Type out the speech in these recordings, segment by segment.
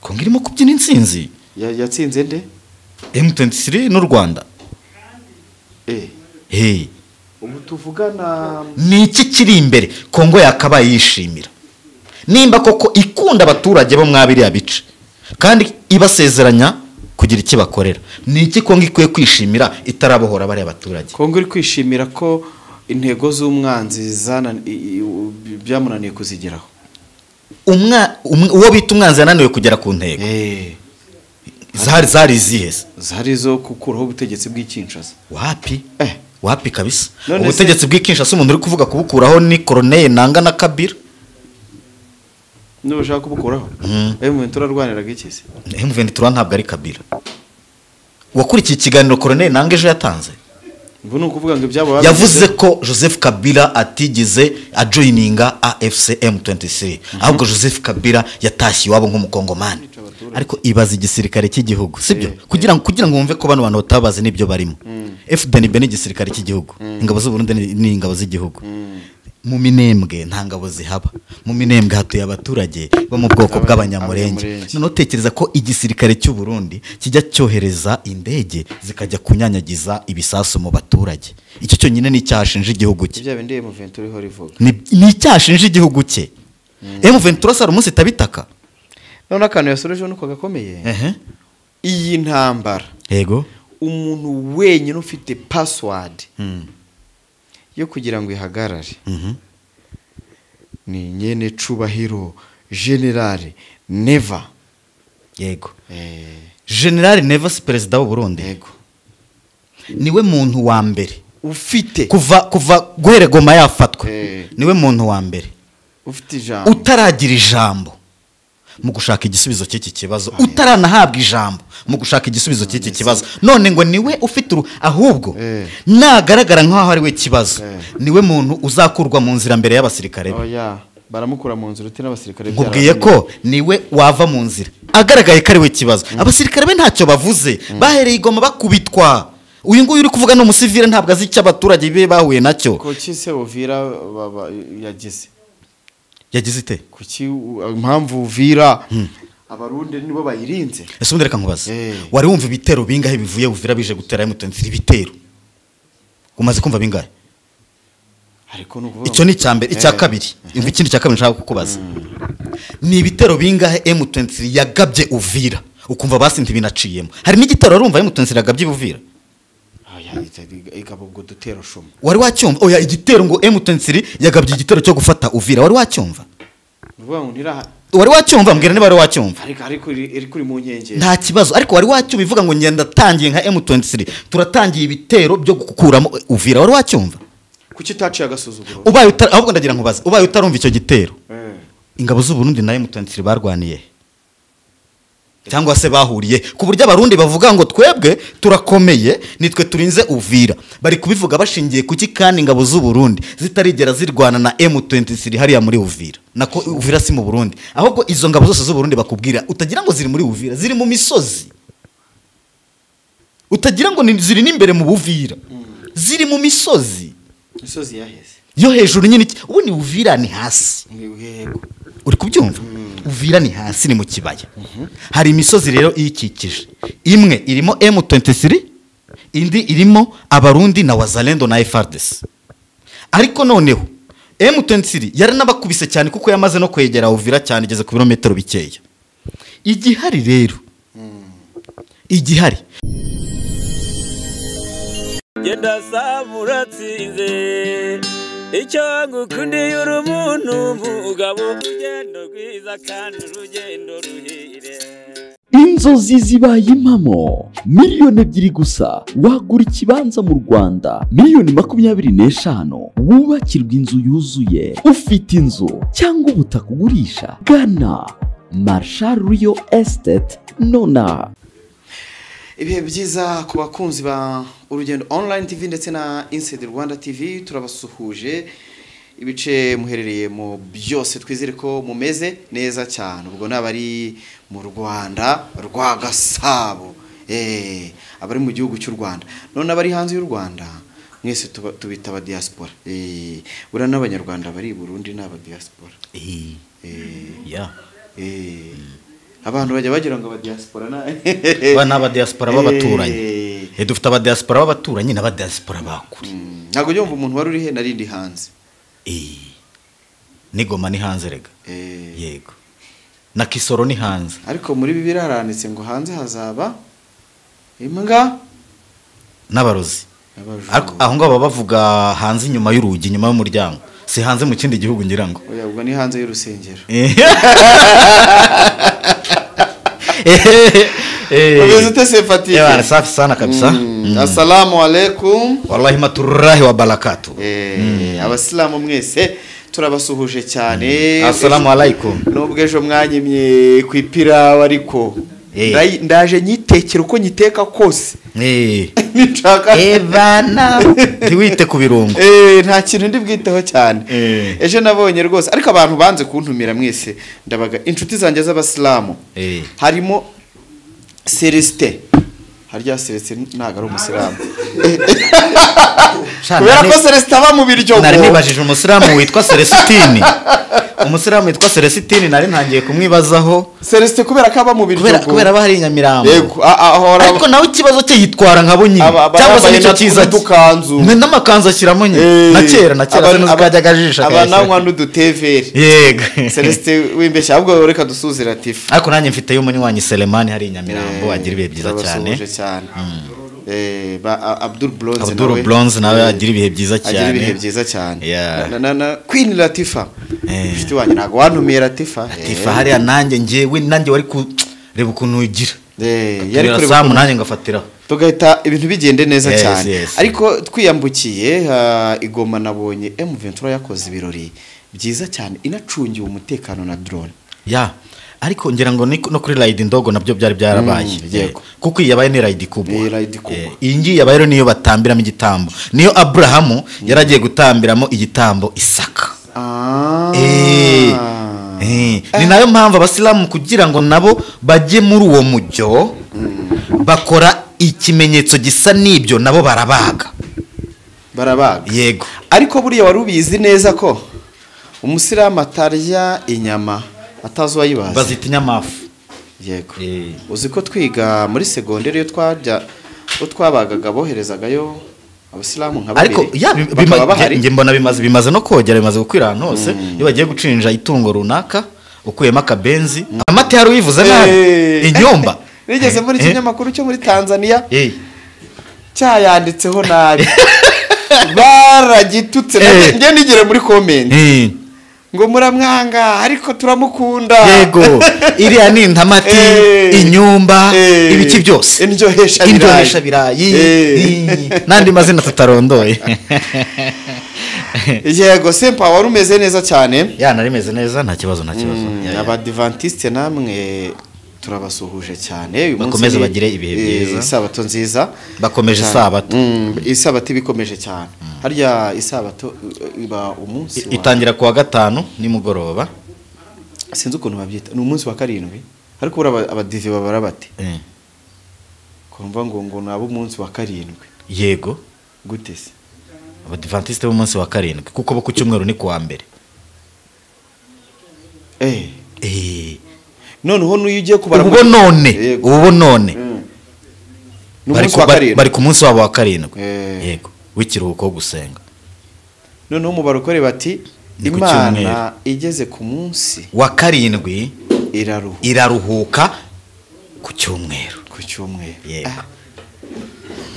Kongo irimo kubyina insinzi yatsinze nde M23 n'u Rwanda ubu tuvugana ni iki kiri imbere Kongo yakabaye yishimira nimba koko ikunda abaturage bo mwabiriya bice kandi ibasezeranya kugira iki bakorera ni iki Kongo ikwiye kwishimira itarabohora bari abaturage Kongo iri kwishimira ko intego z'umwanzi byamunaniye kuzigeraho uwo bita umwanzi yananiwe kugera ku ntego zari izihe zari zo gukuraho ubutegetsi bw'Kinshasa wapi kabisa ubutegetsi bw'Kinshasa umuntu uri kuvuga kubukuraho ni Colonel Nanga na Kabila no bashaka kubukuraho M23 arwaniraga iki se M23 ntabwo ari Kabila wakurikiye ikiganiro Colonel Nanga ejo yatanze ngo no kuvuga ngo ibyabo yavuze ko Joseph Kabila atigeze ajoininga AFC M23 ahubwo Joseph Kabila yatashye iwabo nk'umukongomani ariko ibaza igisirikare cy'igihugu sibyo kugira ngo wumve ko bano bantu batabaze nibyo barimo FDNB ni igisirikare cy'igihugu ingabo z'u Burundi ni ingabo z'igihugu mu Minembwe nta ngabo zihaba mu Minembwe hatuye abaturage bo mu bwoko bw'abanyamurenge none utekereza ko igisirikare cy'u Burundi kijya cyohereza indege zikajya kunyanyagiza ibisasu mu baturage icyo cyo nyine ni cyashinje igihugu cye ibyo bindi M23 ho rivuga ni cyashinje igihugu cye M23 sara umunsi tabitaka none akantu yasoreje nuko gakomeye iyi ntambara yego umuntu wenyine ufite password yo kugira ngo ihagarare ni nyene Cubahiro General Neva yego General Neva si president w'u Burundi yego niwe muntu wa mbere ufite kuva guhere Goma yafatwe niwe muntu wa mbere ufite ijambo utaragira ijambo mu gushaka igisubizo cy'iki kibazo utaranahabwa ijambo mu gushaka igisubizo cy'iki kibazo none ngo niwe ufite ahubwo nagaragara nkaho ari we kibazo niwe muntu uzakurwa mu nzira mbere y'abasirikare baramukura mu nzira utina abasirikare nkubwiye ko niwe wava mu nzira agaragaye ko ari we kibazo abasirikare be ntacyo bavuze bahereye Igoma bakubitwa uyu nguyu uri kuvuga no musivile ntabwo azi icyo abaturage be bahuye nacyo ko kise Uvira yagize ite kuki impamvu Uvira abarundi nibo bayirinze ese undi reka nkubaza wari wumva ibitero bingahe bivuye Uvira bije gutera M23 ibitero umaze kumva bingahe ariko nukuvuga icyo ni cyambere icya kabiri imva ikindi cya kabiri nshaka kukubaza ni ibitero bingahe M23 yagabye Uvira ukumva basi ntibinaciyemo hari n'igitero urumva M23 yagabye Uvira igabo dutero shoma wari wacyumva oya igitero ngo M23 yagabye igitero cyo gufata Uvira wari wacyumva wari wacyumva mbwira niba wari wacyumva ariko iri kuri mu nkengero nta kibazo ariko wari wacyumva ivuga ngo ngenda tangiye nka M23 turatangiye ibitero byo gukuramo Uvira wari wacyumva kuki taciye agasuzuguro ubaye ahubwo ndagira nkubaza ubaye utarumva icyo gitero ingabo z'u Burundi na M23 barwaniye cyangwa se bahuriye ku buryo abarundi bavuga ngo twebwe turakomeye nitwe turinze Uvira bari kubivuga bashingiye kuki kandi ingabo z'u Burundi zitarigera zirwana na M23 hariya muri Uvira nako Uvira si mu Burundi ahubwo izo ngabo zose z'u Burundi bakubwira utagira ngo ziri muri Uvira ziri mu misozi utagira ngo ziri n'imbere mu Buvira ziri mu misozi yaheze yo hejuru nyine ubu ni Uvira ni hasi uri kubyumva Uvira ni hasi ni mu kibaya hari imisozi rero iyikikije imwe irimo M23 indi irimo abarundi na Wazalendo na FARDC ariko noneho M23 yaranabakubise cyane kuko yamaze no kwegera Uvira cyane igeze ku birometero bikeya igihari rero igihari genda samuratsinze icyo ngukundiye uri umuntu mugabo urugendo rwiza kandi urugendo ruhire inzozi zibaye impamo miliyoni 2 gusa wagura ikibanza mu Rwanda miliyoni 25 wubakirwa inzu yuzuye ufite inzu cyangwa ubutaka ugurisha gana Marshal Real Estate nona ibihe byiza ku bakunzi ba Urugendo Online TV ndetse na Inside Rwanda TV turabasuhuje ibice muherereye mu byose twizere ko mumeze neza cyane ubwo nabari mu Rwanda rwa Gasabo abari mu gihugu cy'u Rwanda none abari hanze y'u Rwanda mwese tubita aba diaspora ura n'abanyarwanda bari i Burundi n'aba diaspora abantu bajya bagira ngo abadiaspora n'aba diaspora b'abaturanyi dufite aba diaspora b'abaturanyi n'aba diaspora bakuri ntago yumva umuntu wari uri he narindi hanze n'igoma ni hanze rega yego na Kisoro ni hanze ariko muri Bibiliya haranditse ngo hanze hazaba imbwa n'abarozi ariko aho ngaho bavuga hanze inyuma y'urugi inyuma y'umuryango si hanze mu kindi gihugu ngira ngo oya ubwo ni hanze y'urusengero Ubezute sefatike Ewa safi sana kabisa Assalamu alaikum Wallahi maturahi wa barakatuh Abasilamu mwese turabasuhuje cyane Assalamu alaikum Nubwo ejo mwanyimye kwipira ariko ndaje nyitekera uko nyiteka kose nishaka Evana ntiwite ku birungo nta kintu ndi bwiteho cyane ejo nabonye rwose ariko abantu banze kuntumira mwese ndabaga inshuti zanjye z'abasilamu harimo Celestin harya Celestin ntago ari umusilamu kubera ko Celestin aba mu biryo nari nibajije umusilamu witwa Celestin umusilamu witwa Celestin nari ntangiye kumwibazaho Celestin kubera ko aba mu biryo kubera aba hari Nyamirambo yego ariko nawe ikibazo cye yitwara nkabo nyine cyangwa se nicyo cyiza tukanzu n'amakanzu ashyiramo nyine na kera zikajyaga jisha abananywa n'uduteveri yego Celestin wimbeshya ahubwo reka dusuze Latifa ariko nanjye mfite y'umunywanyi Selemani hari Nyamirambo agira ibihe byiza cyane Abdul Bronze nawe agira ibihe byiza cyane na Queen Latifa mfite wanjye ntago wantumiye Latifa hariya nanjye wari kureba ukuntu ugira yari kureba saa munani ngafatira tugahita ibintu bigende neza cyane ariko twiyambukiye igoma nabonye M23 yakoze ibirori byiza cyane inacungiwe umutekano na drone ariko ngira ngo no kuri ride ndogo nabyo byari byarabaye kuko yabaye ni ride kubwa iyi ngiyi yabaye rero niyo batambiramo igitambo niyo Abrahamu yaragiye gutambiramo igitambo Isaka ni nayo mpamvu abasilamu kugira ngo nabo bajye muri uwo mujyo bakora ikimenyetso gisa n'ibyo nabo barabaga yego ariko buriya wari ubizi neza ko umusilamu atarya inyama atazi wayibaza bazita inyamafu yego uzi ko twiga muri segonderi yo twabagaga boherezagayo abasilamu nka babiri ariko nge mbona bimaze no kogera bimaze gukwira ahantu hose iyo bagiye gucinja itungo runaka ukuyemo akabenzi amata yari uyivuze nabi inyumba nigeze muri kinyamakuru cyo muri Tanzania cyayanditseho nabi baragitutse nge nigere muri comment ngo muramwanga ariko turamukunda yego iriya ni intamati inyumba ibiki byose indyohesha birayi nandi mazina tutarondoye yego sempa wari umeze neza cyane nari meze neza nta kibazo abadivantiste namwe turabasuhuje cyane uyu munsi bakomeze bagire ibihe byiza isabato nziza bakomeje isabato isabato bikomeje cyane harya isabato iba umunsi itangira kuwa gatanu nimugoroba sinzi ukuntu babyita ni umunsi wa karindwi ariko ura abadive babara bati kumva ngo nabo umunsi wa karindwi yego gute se abadivantiste b'umunsi wa karindwi kuko bo ku cyumweru ni kuwa mbere noneho n'uyu ugiye kubara ubu none bari ku munsi wabo wa karindwi yego w'ikiruhuko wo gusenga noneho umubarokore bati Imana igeze ku munsi wa karindwi iraruhuka ku cyumweru yego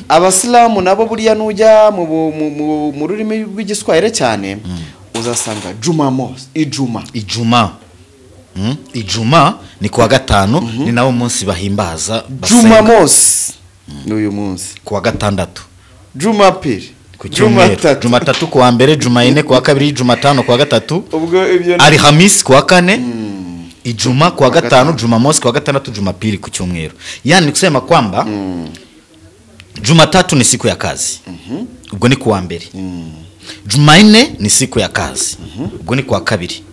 abasilamu nabo buriya nujya mu rurimi rw'igiswahili cyane uzasanga ijuma ni kuwa gatanu ni nawo munsi bahimbaza Juma Mos n'uyu munsi kuwa gatandatu Juma pili Juma tatu kuwa mbere Juma ine kuwa kabiri Juma tano kuwa gatatu Alhamisi kuwa kane Ijuma kuwa gatanu Juma Mos kuwa gatandatu Juma pili ku cyumweru yani kusema kwamba Juma tatu ni siku ya kazi ubwo ni kuwa mbere Juma ine ni siku ya kazi ubwo ni kuwa kabiri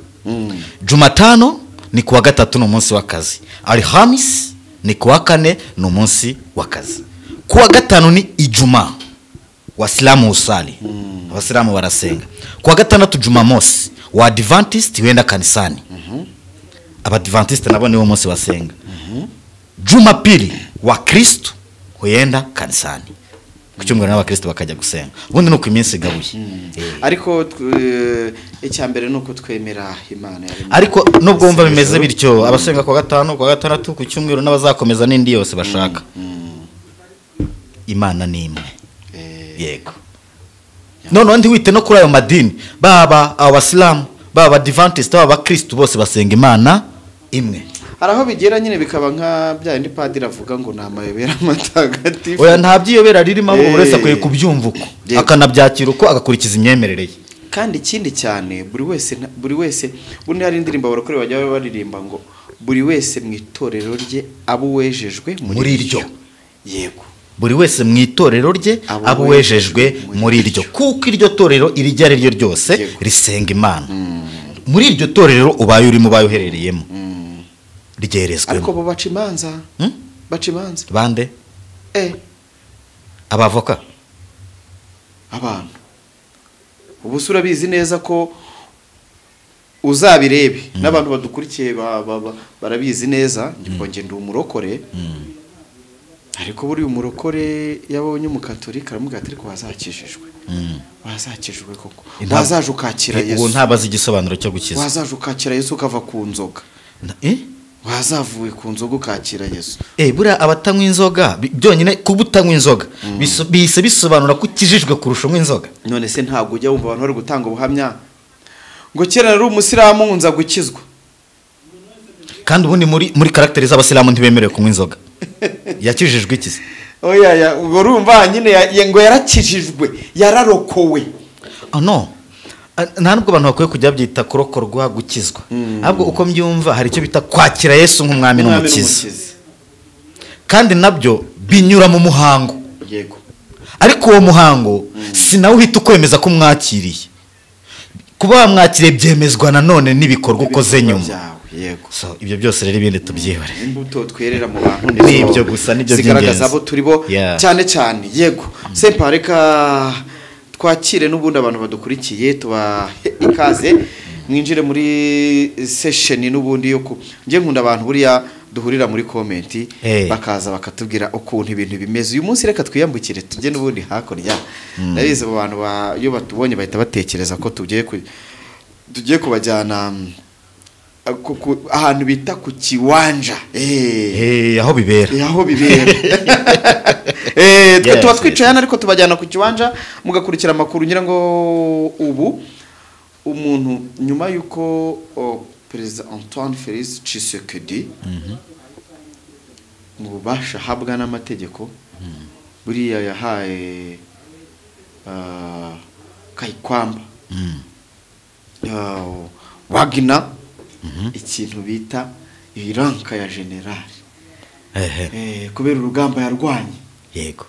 Juma tano ni kuwa gatatu no munsi w'akazi Alhamisi ni kuwa kane no munsi w'akazi kuwa gatanu ni Ijuma wasilamu usali abasilamu barasenga kuwa gatandatu Jumamosi wa Adventist wenda kanisani abadivantiste nabo niwo munsi basenga. Jumapili wa Kristo huyenda kanisani, ku cyumweru n'abakristo bakajya gusenga. Ubundi nuko iminsi gabuye. Ariko icyambere nuko twemera Imana yaremye. Ariko nubwo wumva bimeze bityo, abasenga kwa gatanu, kwa gatandatu, ku cyumweru n'abazakomeza n'indi yose bashaka. Imana ni imwe. Yego. None ndi wite no kuri ayo madini, baba abasilamu, baba adventist, baba abakristo bose basenga Imana imwe. Araho bigera nyine bikaba nka bya ndi padiri avuga ngo namayobera matagatifu. Oya nta byiyobera ririmo ngo buri wese akwiye kubyumva uko akanabyakira uko agakurikiza imyemerere ye. Kandi ikindi cyane buri wese bundi hari indirimbo abarokore bajya baririmba ngo buri wese mu itorero rye abo wejejwe muri iryo. Yego. Buri wese mu itorero rye abo wejejwe muri iryo, kuko iryo torero irijya ari ryo ryose risenga Imana. Muri iryo torero ubaye uri mu bayo uherereyemo ryerezwe. Ariko bo baca imanza. Baca imanza bande? Abavoka, abantu. Ubu sura bizi neza ko uzabirebe n'abantu badukurikiye barabizi neza ngiponge ndi umurokore. Ariko buri umurokore yabonye umukatolika aramuga ati ko wazakishijwe. Wazakijwe koko. Wazaje ukakira Yesu. Ubu ntabazi igisobanuro cyo gukiza. Wazaje ukakira Yesu ukava ku nzoga. Wazavuye ku nzoga ukakira Yesu. Buriya abatanywa inzoga byonyine kubutanywa inzoga bise bisobanura ko ukijijwe kurusha inzoga. None se ntabwo ujya wumva abantu bari gutanga ubuhamya ngo kera ari umusiramu nza gukizwa. Kandi ubundi muri karakteri z'abasilamu ntibemerewe kunywa inzoga. Yakijijwe ikize? Oya urumva nyine ngo yarakijijwe, yararokowe. No. Nta nubwo abantu bakwiye kujya byita kurokorwa gukizwa. Ahubwo uko mbyumva hari icyo bita kwakira Yesu nk'umwami n'umukiza. Kandi nabyo binyura mu muhango. Yego. Ariko uwo muhango sinawe uhita ukwemeza ko mwakiriye. Kuba wamwakiriye byemezwa nanone n'ibikorwa ukoze nyuma. Yego. So ibyo byose rero ibindi tubyihore. Imbuto twerera mu bantu n'ibyo gusa nibyo zigaragaza abo turibo cyane. Yego. Sempareka twakire n'ubundi abantu badukurikiye tuba ikaze mwinjire muri session n'ubundi yo nje nkunda abantu buriya duhurira muri comment bakaza bakatubwira ukuntu ibintu bimeze. Uyu munsi reka twiyambukire tujye n'ubundi hakurya. Nabize abantu yo batubonye bahita batekereza ko tugiye kubajyana ahantu bita ku kiwanja. Aho bibera. Tuba twicayana ariko tubajyana ku kiwanja mugakurikira amakuru ngira ngo ubu umuntu nyuma yuko Perezida Antoine Félix Tshisekedi mu bubasha habwa n'amategeko buriya yahaye Kayikwamba Wagner ikintu bita iranka ya generali kubera urugamba yarwanye. Yego.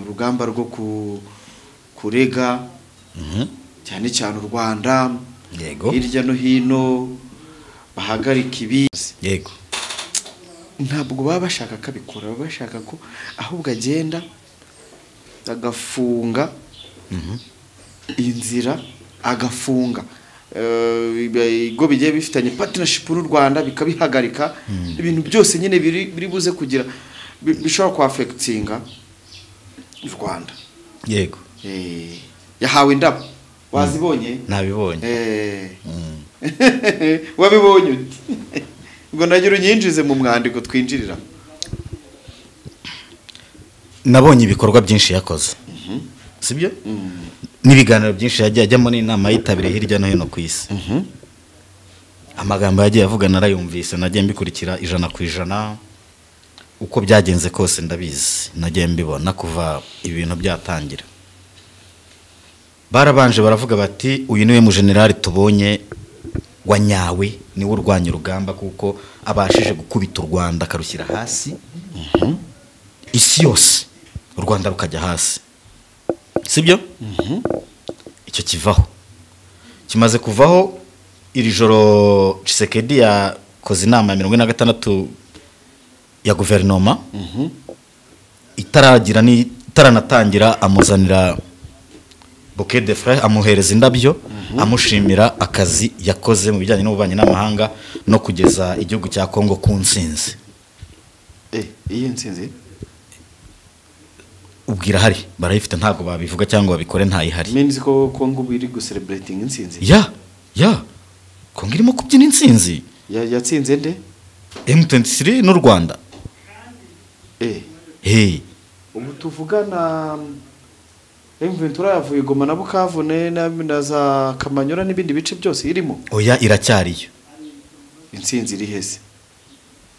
Urugamba rwo kurega cyane cyane u Rwanda. Yego. Hirya no hino bahagarika ibizi. Yego. Ntabwo baba bashaka kabikora, baba bashaka ko ahubwo agenda agafunga inzira, agafunga ibigo bigiye bifitanye partnership n'u Rwanda bikabihagarika. Ibintu byose nyine biri buze kugira bishobora ku affectinga u Rwanda. Yego. Yahawe indabo wazibonye? Nabibonye. Wabibonye uti? Ngo nagira unyinjize mu mwandiko twinjirira. Nabonye ibikorwa byinshi yakoze. Sibyo? N'ibiganiro byinshi yagiye ajyamo n'inama yitabiriye hirya no hino ku isi. Amagambo yagiye avuga narayumvise, nagiye mbikurikira 100%. Uko byagenze kose ndabizi, nagiye mbibona kuva ibintu byatangira. Barabanje baravuga bati uyu niwe mu generali tubonye wanyawe, niwe urwanya urugamba kuko abashije gukubita u Rwanda akarushyira hasi. Isi yose u Rwanda rukajya hasi. Sibyo? Icyo kivaho. Kimaze kuvaho iri joro Tshisekedi yakoze inama ya 46 ya guverinoma. Itaranatangira amuzanira Bouquet de Fleurs amuhereza indabyo amushimira akazi yakoze mu bijyanye n'ububanyi n'amahanga no kugeza igihugu cya Kongo ku nsinzi. Iyi nsinzi ubwira hari barayifite ntabwo babivuga cyangwa babikore ntayihari. means ko Kongo biri celebrating insinzi. ya Kongo irimo kubyina insinzi. Yatsinze nde? M23 n'u Rwanda. Ubu tuvugana M23 yavuye Goma na Bukavu na za Kamanyora n'ibindi bice byose irimo. Oya iracyariyo. Insinzi iri hese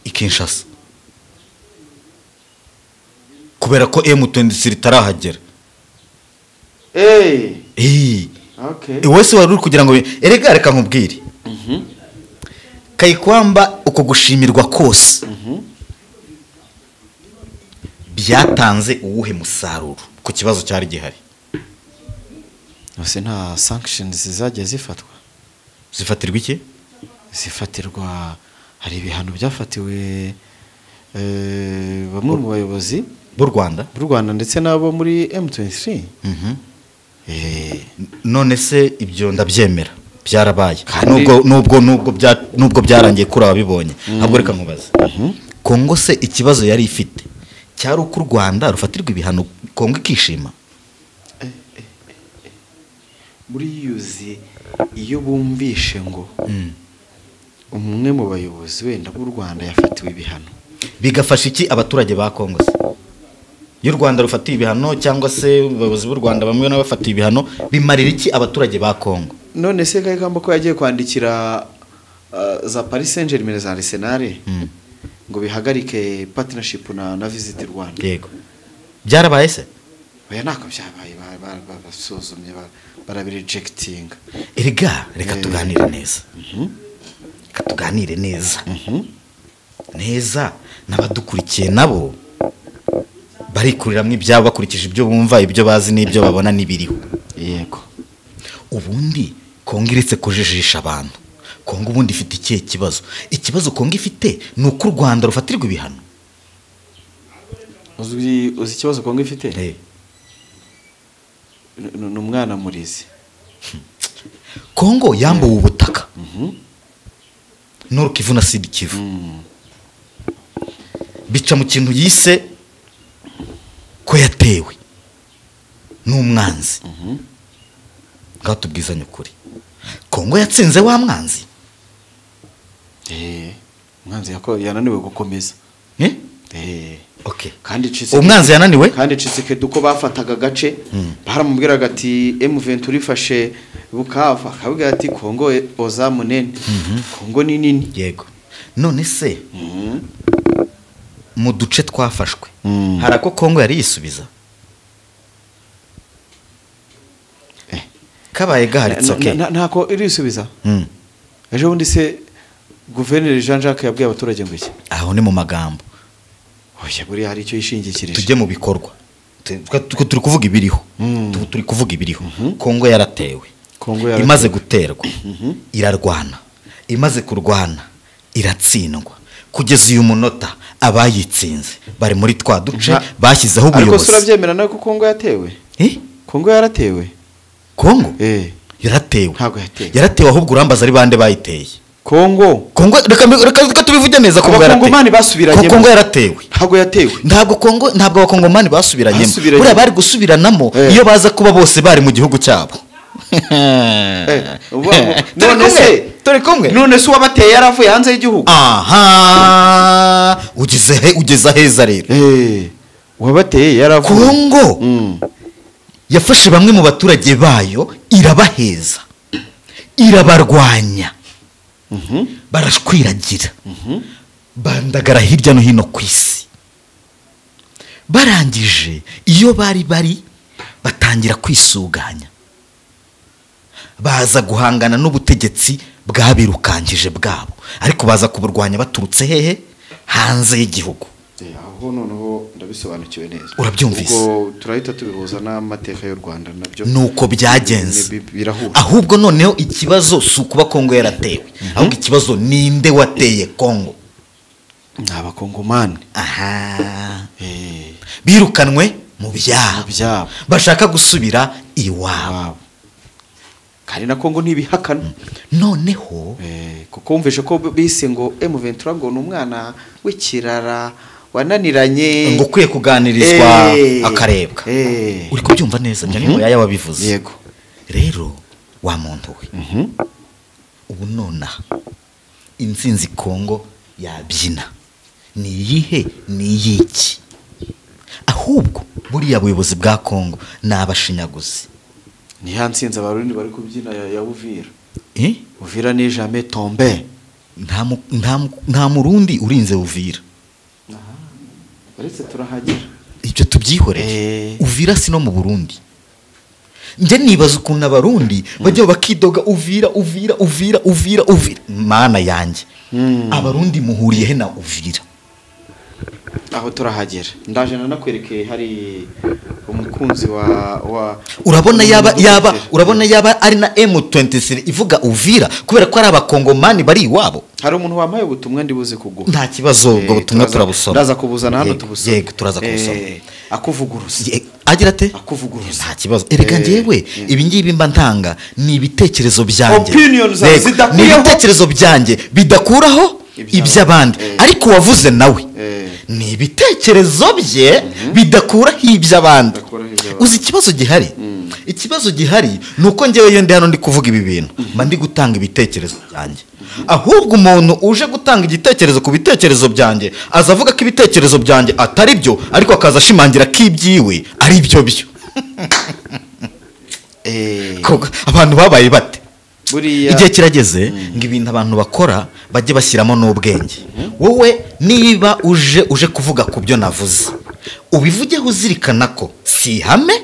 Kinshasa. Kubera ko M23 itarahagera. Okay. Wese wari uri kugira ngo erega reka nkubwire. Kayikwamba uko gushimirwa kose. Byatanze uwuhe musaruro ku kibazo cyari gihari. Ose nta sanctions zizajya zifatwa. Zifatirwa iki? Zifatirwa hari ibihano byafatiwe bamwe mu bayobozi b'u Rwanda ndetse nabo muri M23. None se ibyo ndabyemera byarabaye nubwo byarangiye kuri ababibonye. Ahubwo reka nkubaza. Kongo se ikibazo yari ifite cyari uko u Rwanda rufatirwa ibihano Kongo ikishima. Muri yuzi iyo bumvishe ngo umwe mu bayobozi wenda b'u Rwanda yafatiwe ibihano bigafasha iki abaturage ba Kongo se? Y'u Rwanda rufatiye ibihano cyangwa se abayobozi b'u Rwanda bamwe n'abafatiye ibihano bimarira iki abaturage ba Kongo? None se Kayigamba ko yagiye kwandikira za Paris Saint-Germain za Arsenal ngo bihagarike partnership na Visit Rwanda. Yego. Byarabaye se? Oya nako byabaye basuzumye barabirejecting. Reka tuganire neza. Tuganire neza. Neza n'abadukurikiye nabo barikuriramo ibyabo bakurikije ibyo bumva ibyo bazi n'ibyo babona n'ibiriho. Yego. Ubundi Kongo iretse kujijisha abantu. Kongo ubundi ifite ikihe kibazo? Ikibazo Kongo ifite ni uko u Rwanda rufatirwa ibihano. Uzi ikibazo Kongo ifite? N'umwana murizi. Kongo yambuwe ubutaka. Nord Kivu na Sud Kivu. Bica mu kintu yise ko yatewe n'umwanzi. Ngaho tubwizanye ukuri. Kongo yatsinze wa mwanzi. Umwanzi yananiwe gukomeza. Okay. Kandi umwanzi yananiwe? Kandi Tshisekedi uko bafataga gace baramubwiraga ati M23 ifashe Bukavu akabwira ati Kongo oza munene. Kongo ni nini. Yego. None se mu duce twafashwe harako Kongo yari yisubiza. Kabaye gaharitse okay. Ntako irisubiza. Ejo bundi se Guverineri Jean Jacques yabwiye abaturage ngo iki? Aho ni mu magambo. Oya buri hari icyo yishingikirije. Tujye mu bikorwa. Turi kuvuga ibiriho. Turi kuvuga ibiriho. Kongo yaratewe. Imaze guterwa. Irarwana. Imaze kurwana. Iratsindwa. Kugeza uyu munota abayitsinze bari muri twa duce bashyizeho ubuyobozi. Ariko surabyemera nako Kongo yatewe? Kongo yaratewe. Kongo? Yaratewe. Ntabwo yatewe. Yaratewe ahubwo urambaza ari bande bayiteye. Kongo reka tubivuge neza Kongo yaratewe. Abakongomani basubiranye. Kongo yaratewe. Ntabwo yatewe. Ntabwo abakongomani basubiranye. Buriya bari gusubiranamo iyo baza kuba bose bari mu gihugu cyabo. None se turi kumwe. None se wabateye yaravuye hanze y'igihugu. Aha ugeza heza rero. Wabateye yaravuye. Kongo yafashe bamwe mu baturage bayo irabaheza. Irabarwanya. Barashwiragira. Bandagara hirya no hino ku isi. Barangije iyo bari batangira kwisuganya. Baza guhangana n'ubutegetsi bwabirukangije bwabo, ariko baza kuburwanya baturutse hehe? Hanze y'igihugu. Aho noneho ndabisobanukiwe neza. Urabyumvise? Ubwo turahita tubihuza n'amateka y'u Rwanda nabyo. Nuko byagenze. Ahubwo noneho ikibazo si ukuba Kongo yaratewe. Ahubwo ikibazo ninde wateye Kongo? Abakongomani. Birukanwe mu byabo. Bashaka gusubira iwabo. kandi na Kongo ntibihakana noneho kuko wumvishe ko bise ngo M23 ngo n'umwana w'ikirara wananiranye ngo ukwiye kuganirizwa akarebwa uri kubyumva neza njye niho yaya wabivuze yego rero wa muntu we ubu nonaha intsinzi Kongo yabyina ni iyihe ni iyiki ahubwo buriya buyobozi bwa Kongo ni abashinyaguzi ni hansinze abarundi bari kubyina ya Uvira Uvira ni jamais tombe nta murundi urinze Uvira baretse turahagera ibyo tubyihoreye Uvira si no mu Burundi nje nibaza ukuntu abarundi bajya bakidoga Uvira mana yanjye abarundi muhuriye he na Uvira aho turahagera ndaje nanakwerekeye hari umukunzi wa urabona yaba ari na M23 ivuga Uvira kubera ko ari abakongomani bari iwabo hari umuntu wamaye ubutumwa ndibuze kuguha nta kibazo ubwo butumwa turabusoma ndaza kubuzana hano tubusoma yego turaza kubusoma akuvuguruza agira ate akuvuguruza nta kibazo erega njyewe ibi ngibi mba ntanga ni ibitekerezo byanjye ni ibitekerezo byanjye bidakuraho iby'abandi ariko wavuze nawe ni ibitekerezo bye bidakuraho iby'abandi uzi ikibazo gihari ni uko njyewe iyo ndi hano ndi kuvuga ibi bintu mba ndi gutanga ibitekerezo byanjye ahubwo umuntu uje gutanga igitekerezo ku bitekerezo byanjye aza avuga ko ibitekerezo byanjye atari byo ariko akaza ashimangira ko ibyiwe ari byo byo abantu babaye bate igihe kirageze ngo ibintu abantu bakora bajye bashyiramo n'ubwenge wowe niba uje kuvuga ku byo navuze ubivugeho uzirikana ko si ihame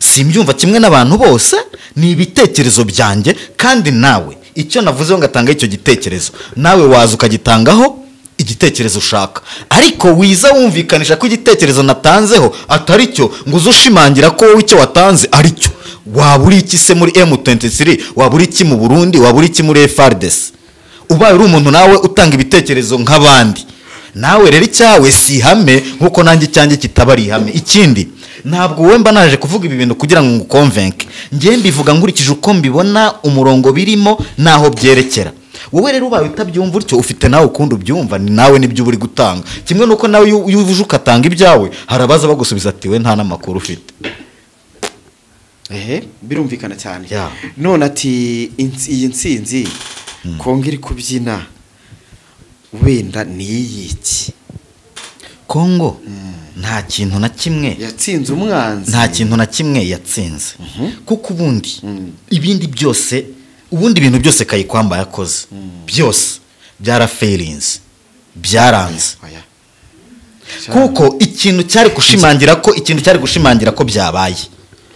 simbyumva kimwe n'abantu bose ni ibitekerezo byanjye kandi nawe icyo navuze ngo ngatanga icyo gitekerezo nawe waza ukagitangaho igitekerezo ushaka ariko wiza wumvikanisha ko igitekerezo natanzeho atari cyo ngo uze ushimangira ko wowe icyo watanze ari cyo waba uri iki se muri M23 waba uri iki mu Burundi waba uri iki muri FARDC ubaye uri umuntu nawe utanga ibitekerezo nk'abandi nawe rero icyawe si ihame nkuko nanjye icyanjye kitaba ari ihame ikindi ntabwo wowe mba naje kuvuga ibi bintu kugira ngo ngukonvenke njye mbivuga nkurikije uko mbibona umurongo birimo naho byerekera wowe rero ubaye utabyumva utyo ufite nawe ukundi ubyumva ni nawe nibyo uri gutanga kimwe nuko nawe iyo uje ukatanga ibyawe harabaza bagusubiza ati we nta namakuru ufite birumvikana cyane none ati iyi ntsinzi Kongo iri kubyina wenda ni iyiki Kongo nta kintu na kimwe yatsinze umwanzi nta kintu na kimwe yatsinze kuko ibindi byose ibintu byose Kayikwamba yakoze byose byarafailinze byaranze kuko ikintu cyari gushimangira ko byabaye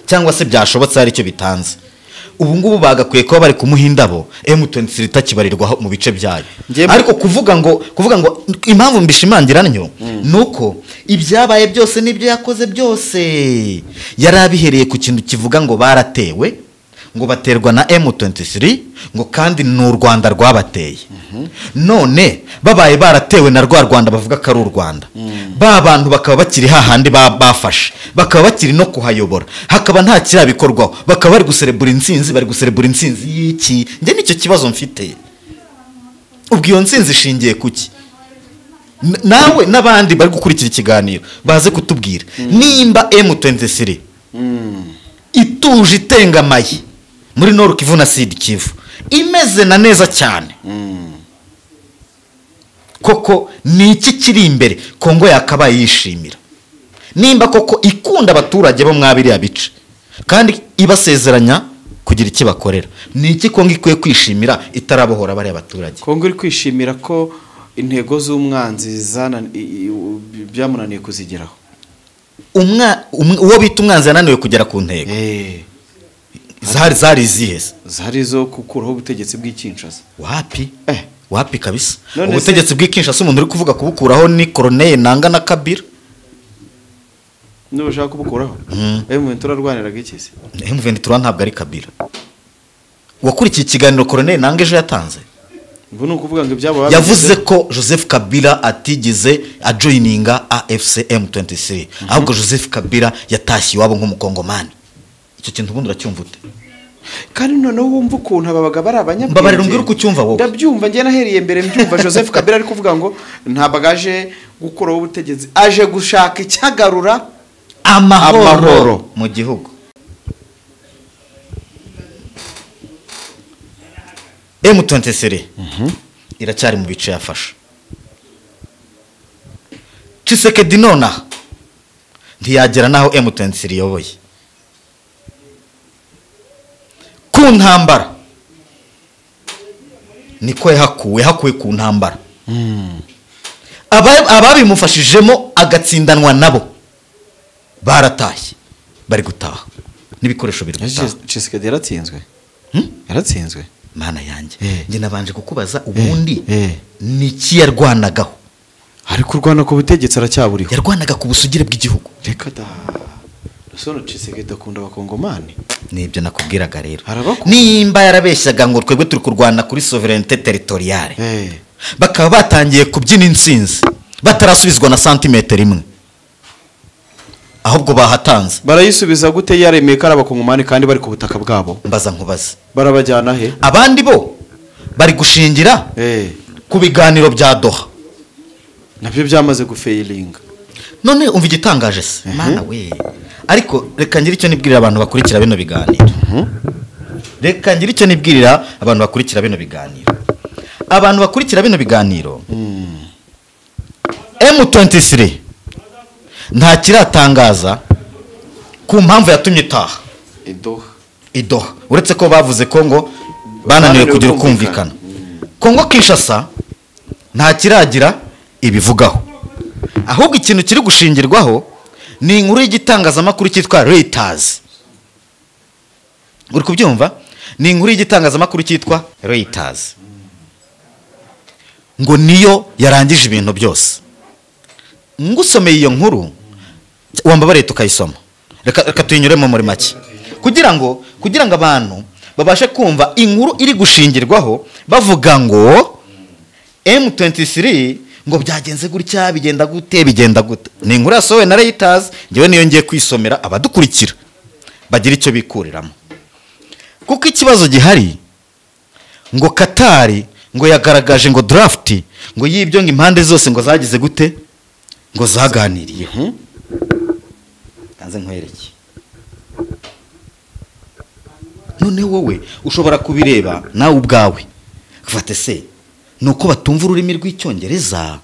cyangwa se byashobotse ari cyo bitanze ubu ngubu bagakwiye kuba bari kumuha indabo M23 itakibarirwa mu bice byayo ariko kuvuga ngo impamvu mbishimangira nnyo nuko ibyabaye byose nibyo yakoze byose yarabihereye ku kintu kivuga ngo baratewe ngo baterwa na M23 ngo kandi n'u Rwanda rwabateye none babaye baratewe na Rwanda bavuga ko ari u Rwanda bantu bakaba bakiri hahandi bafashe bakaba bakiri no kuhayobora hakaba nta kirabikorwaho bakaba bari guserebura intsinzi y'iki nge nicyo kibazo mfite ubwo iyo ntsinzi ishingiye kuki nawe n'abandi bari gukurikira ikiganiro baze kutubwira nimba M23 ituje itengamaye muri Nord Kivu na Sud Kivu imeze na neza cyane koko ni iki kiri imbere Kongo yakabaye yishimira nimba koko ikunda abaturage bo mwabiriya bice kandi ibasezeranya kugira iki bakorera ni iki Kongo ikwiye kwishimira itarabohora bari abaturage Kongo iri kwishimira ko intego z'umwanzi byamunaniye kuzigeraho uwo bita umwanzi yananiwe kugera ku ntego zari izihe zari zo gukuraho ubutegetsi bw'Kinshasa wapi kabisa ubutegetsi bw'Kinshasa umuntu uri kuvuga kubukuraho ni Colonel Nanga na Kabila n'ushaka kubukuraho M23 arwaniraga iki se M23 ntabwo ari Kabila wakurikiye ikiganiro Colonel Nanga ejo yatanze ubu ni ukuvuga ngo ibyabo yavuze ko Joseph Kabila atigeze ajoininga AFC M23 ahubwo Joseph Kabila yatashye iwabo nk'umukongomani icyo kintu ubundi uracyumva ute kandi noneho wumva ukuntu ababaga bari abanyabwenge. Mbabarira umbwire uko ucyumva wowe. Ndabyumva njye nahereye mbere mbyumva Joseph Kabila ari kuvuga ngo ntabwo aje gukuraho ubutegetsi, aje gushaka icyagarura amahoro mu gihugu. M23 iracyari mu bice yafashe. Tshisekedi nonaha ntiyagera naho M23 iyoboye. Ku ntambara niko yahakuwe ku ntambara. Ababimufashijemo agatsindanwa nabo baratashye, bari gutaha n'ibikoresho biri gutaha. Tshisekedi yaratsinzwe. Yaratsinzwe. Mana yanjye njye nabanje kukubaza ubundi niki yarwanagaho. Ari kurwana ku butegetsi aracyaburiho. Yarwanaga ku busugire bw'igihugu. Reka da. Rusono Tshisekedi akunda abakongomani. Nibyo nakubwiraga rero. Nimba yarabeshyaga ngo twebwe turi kurwana kuri sovereignté territoriale. Bakaba batangiye kubyina insinzi batarasubizwa na santimetero imwe. Ahubwo bahatanze. Barayisubiza gute yaremeye ko ari abakongomani kandi bari ku butaka bwabo? Mbaza nkubaza. Barabajyana he? Abandi bo bari gushingira ku biganiro bya Doha. Nabyo byamaze gufailinga. None umva igitangaje se. Mana we. Ariko reka ngira icyo nibwirira abantu bakurikira bino biganiro. Reka ngira icyo nibwirira abantu bakurikira bino biganiro. Abantu bakurikira bino biganiro. M23 nta kiratangaza ku mpamvu yatumye itaha Idoha. Uretse ko bavuze ko ngo bananiwe kugira kumvikana. Kongo Kinshasa nta kiragira ibivugaho. Ahubwo ikintu kiri gushingirwaho ni inkuru y'igitangazamakuru cyitwa Reuters. Uri kubyumva? Ni inkuru y'igitangazamakuru cyitwa Reuters. Ngo niyo yarangije ibintu byose. Ngusomeye iyo nkuru wambabare tukayisoma. Reka tuyinyuremo muri make. Kugira ngo abantu babashe kumva inkuru iri gushingirwaho bavuga ngo M23 ngo byagenze gutya bigenda gute. Ni inkuru yasohowe na Reuters, ngewe niyo ngiye kwisomera abadukurikira bagira icyo bikuriramo. Kuko ikibazo gihari ngo Qatar ngo yagaragaje ngo draft ngo yibyo ngo impande zose ngo zagize gute ngo zaganiriye. Kanze nkwereke. None wowe ushobora kubireba nawe ubwawe. Kufate se nuko batumva ururimi rw'icyongereza,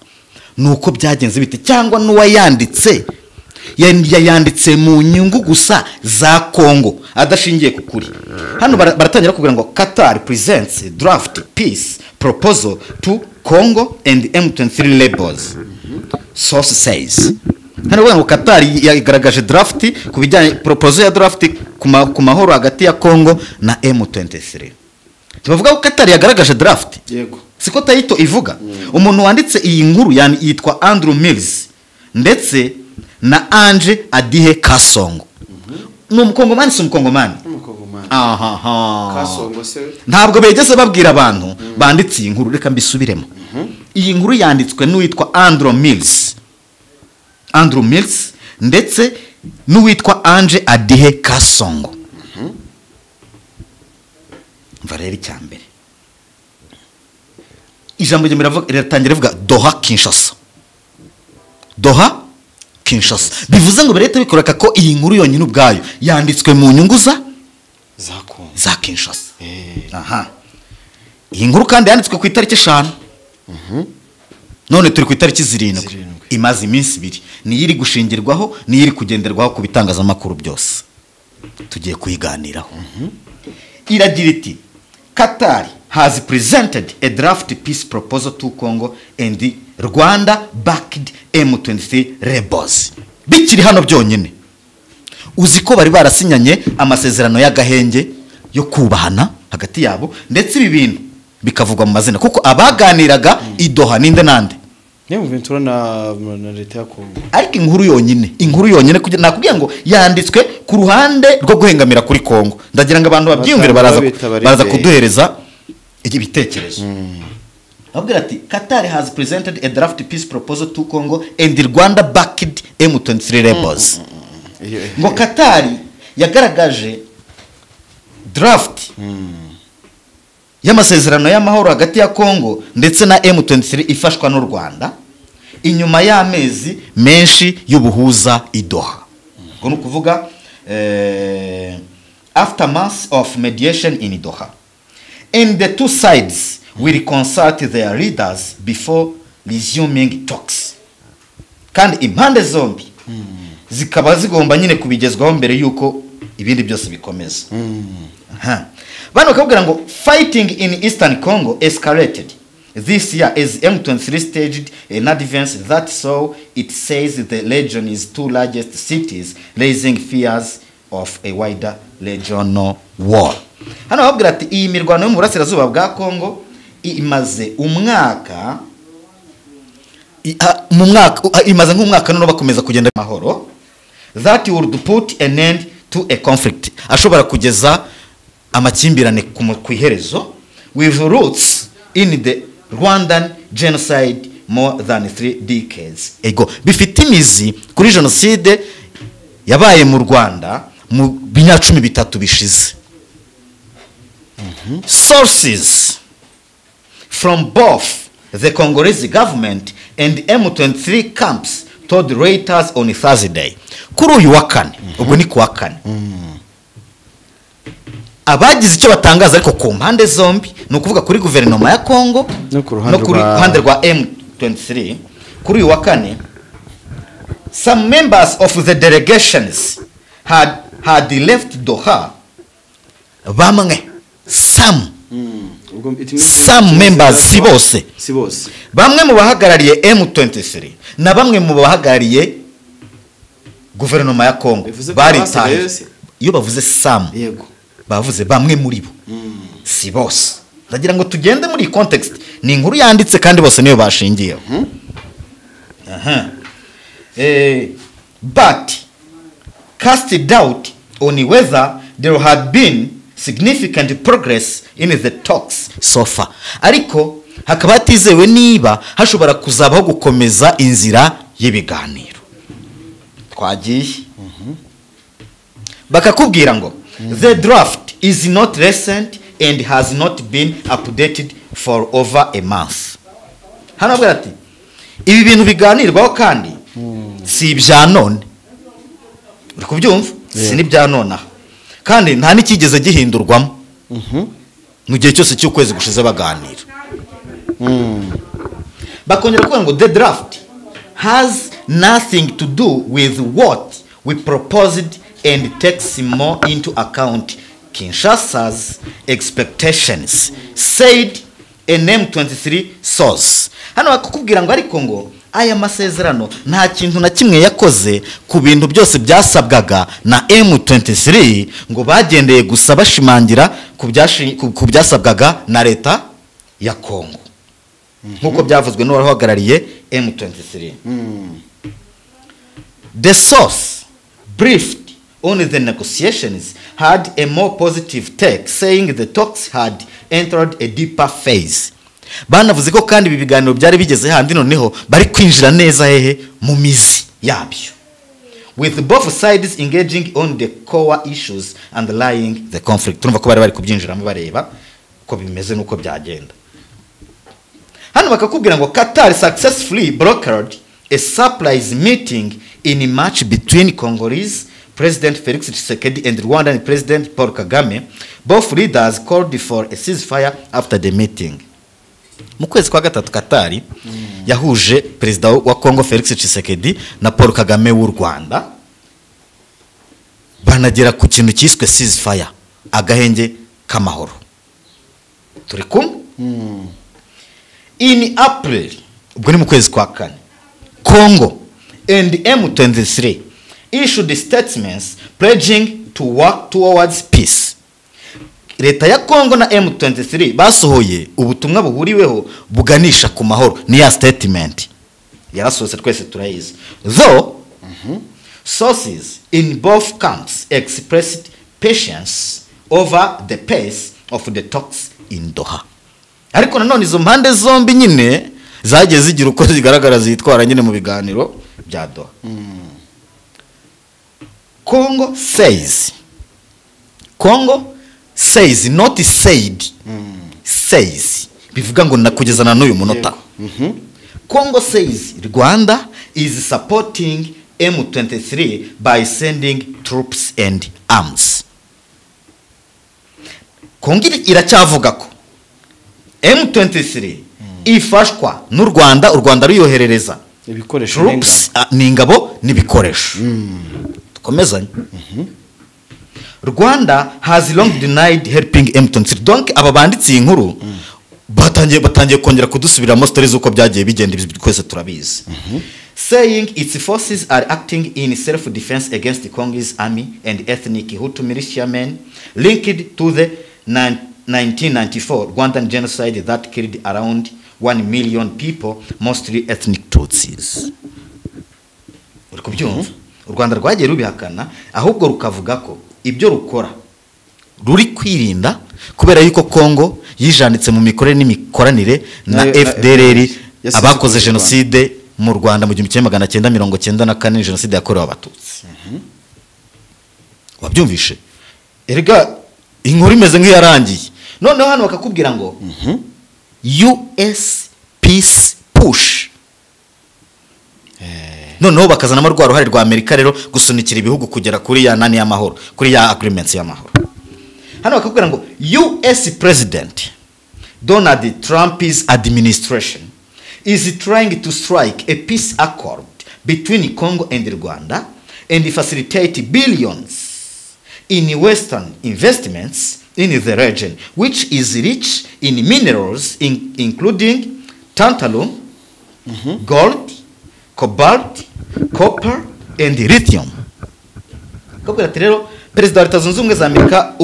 nuko byagenze bite, cyangwa n'uwayanditse yanditse mu nyungu gusa za Kongo adashingiye ku kuri. Hano baratangira kugira ngo Qatar presents draft peace proposal to Congo and M23 rebels. Source says. Hano ngo Qatar yagaragaje draft ku bijyanye proposal ya draft ku mahoro hagati ya Congo na M23. Tubavuga ko Qatar yagaragaje draft. Yego. Siko tayito ivuga. Umuntu wanditse iyi nkuru yitwa Andrew Mills ndetse na Ange Adihe Kasongo. N'umukongomani si umukongomani. Kasongo se. Ntabwo begeze babwira abantu banditse iyi nkuru, reka mbisubiremo. Iyi nkuru yanditswe n'uwitwa Andrew Mills ndetse n'uwitwa Ange Adihe Kasongo. Vareri cyambere. Ijambo riratangira rivuga Doha Kinshasa. Bivuze ngo berete bikoreka ko iyi nkuru yonyine ubwayo yanditswe mu nyungu za Kinshasa. Iyi nkuru kandi yanditswe ku itariki 5. None turi ku itariki 7. Imaze iminsi 2. Ni iri gushingirwaho, ni iri kugenderwaho ku bitangazamakuru byose. Tugiye kuyiganiraho. Iragira iti Qatar has presented a draft peace proposal to Congo and Rwanda backed M23 rebels. Bikiri hano byonyine. Uziko bari barasinyanye amasezerano y'agahenge yo kubahana hagati yabo, ndetse ibi bintu bikavugwa mu mazina kuko abaganiraga Idoha ninde nande. M23 na leta ya Congo. Ariko inkuru yonyine kugira nakubwiye ngo yanditswe ku ruhande rwo guhengamira kuri Congo. Ndagira ngo abantu babyiyumvire baraza kuduhereza ibitekerezo. Abwira ati Qatar has presented a draft peace proposal to Congo and Rwanda backed M23 rebels. Ngo Qatar yagaragaje draft y'amasezerano y'amahoro hagati ya Congo ndetse na M23 ifashwa n'u Rwanda inyuma y'amezi menshi y'ubuhuza i Doha. Ngo nukuvuga after months of mediation in Doha, and the two sides will consult their leaders before resuming talks. Kandi impande zombi zikaba zigomba nyine kubigezwaho mbere yuko ibindi byose bikomeza. Bano bakabwira ngo fighting in Eastern Congo escalated this year as M23 staged an advance that saw it says the region's two largest cities, raising fears of a wider regional war. Hano babwira ati iyi mirwano yo mu burasirazuba bwa Congo imaze umwaka imaze nk'umwaka none bakomeza kugenda amahoro, that would put an end to a conflict, ashobora kugeza amakimbirane ku iherezo, with roots in the Rwandan genocide more than 3 decades ago. Bifite imizi kuri genocide yabaye mu Rwanda mu binyacumi bitatu bishize. Sources from both the Congolese government and M23 camps told Reuters on Thursday. Kuri uyu wa kane, ubwo ni ku wa kane, abagize icyo batangaza ariko ku mpande zombi, ni ukuvuga kuri guverinoma ya Congo no kuri ruhande rwa M23. Kuri uyu wa kane, some members of the delegations had left Doha. Bamwe some members si bose bamwe mu bahagarariye M23 na bamwe mu bahagarariye guverinoma ya Congo bari tahe. Iyo bavuze some, yego bavuze bamwe muri bo, si bose. Ndagira ngo tugende muri context, ni inkuru yanditse kandi bose niyo bashingiyeho. But cast doubt on whether there had been significant progress in the talks so far. Ariko hakaba hatizewe niba hashobora kuzabaho gukomeza inzira y'ibiganiro. Twagiye bakakubwira ngo the draft is not recent and has not been updated for over a month. Hano bwira ati ibi bintu biganirwaho kandi si ibya none. Uri kubyumva? Si ni bya none kandi nta nikigeze gihindurwamo mu gihe cyose cy'ukwezi gushize baganira. Bakongera kuvuga ngo the draft has nothing to do with what we proposed and takes more into account Kinshasa's expectations, said an M23 source. Hano bakukubwira ngo ariko ngo aya masezerano nta kintu na kimwe yakoze ku bintu byose byasabwaga na M23, ngo bagendeye gusa bashimangira ku byasabwaga na leta ya Congo nkuko byavuzwe n'uwahagarariye M23. The source briefed on the negotiations had a more positive take, saying the talks had entered a deeper phase. Banavuze ko kandi ibi biganiro byari bigeze handi noneho bari kwinjira neza hehe mu mizi yabyo, with both sides engaging on the core issues underlying the conflict. Turumva ko bari kubyinjiramo bareba ko bimeze nuko byagenda. Hano bakakubwira ngo Qatar successfully brokered a surprise meeting in March between Congolese President Felix Tshisekedi and Rwandan President Paul Kagame. Both leaders called for a ceasefire after the meeting. Mu kwezi kwa gatatu Qatar yahuje Perezida wa Congo Felix Tshisekedi na Paul Kagame w'u Rwanda, banagera ku kintu cyiswe ceasefire, agahenge k'amahoro. Turi kumwe? In April, ubwo ni mu kwezi kwa kane, Congo and M23 issued statements pledging to work towards peace. Leta ya Congo na M23 basohoye ubutumwa buhuriweho buganisha ku mahoro. Ni ya statement yarasohotse twese turayizi. Though sources in both camps expressed patience over the pace of the talks in Doha. Ariko nanone izo mpande zombi nyine zagiye zigira uko zigaragara zitwara nyine mu biganiro bya Doha. Congo says not said says bivuga ngo nakugeza na n'uyu munota Congo says Rwanda is supporting M23 by sending troops and arms. Kongo iracyavuga ko M23 ifashwa n'u Rwanda, u Rwanda ruyoherereza ibikoresho troops n'ingabo n'ibikoresho. Tukomezanye. Rwanda has long denied helping M23. Donc aba banditsi inkuru batangiye kongera kudusubiramo stories uko byagiye bigenda twese turabizi. Saying its forces are acting in self-defense against the Congolese army and ethnic Hutu militiamen linked to the 1994 Rwandan genocide that killed around 1 million people, mostly ethnic Tutsis. Uri kubyumva? U Rwanda rwagiye rubihakana ahubwo rukavuga ko ibyo rukora ruri kwirinda kubera yuko Kongo yijanditse mu mikorere n'imikoranire na FDLR abakoze genocide mu Rwanda mu 1994 genocide yakorewe abatutsi. Wabyumvishe? Erega inkuru imeze nk'iyarangiye. Noneho hano bakakubwira ngo US peace push. Noneho bakazana amarwa ruhare rwa Amerika rero gusunikira ibihugu kugera kuri ya nani y'amahoro, kuri ya agreements y'amahoro. Hano bakakubwira ngo US President Donald Trump's administration is trying to strike a peace accord between Congo and Rwanda and facilitate billions in Western investments in the region, which is rich in minerals including tantalum, gold, cobalt, copper and lithium. Kabwira rero Perezida wa Leta Zunze Ubumwe za Amerika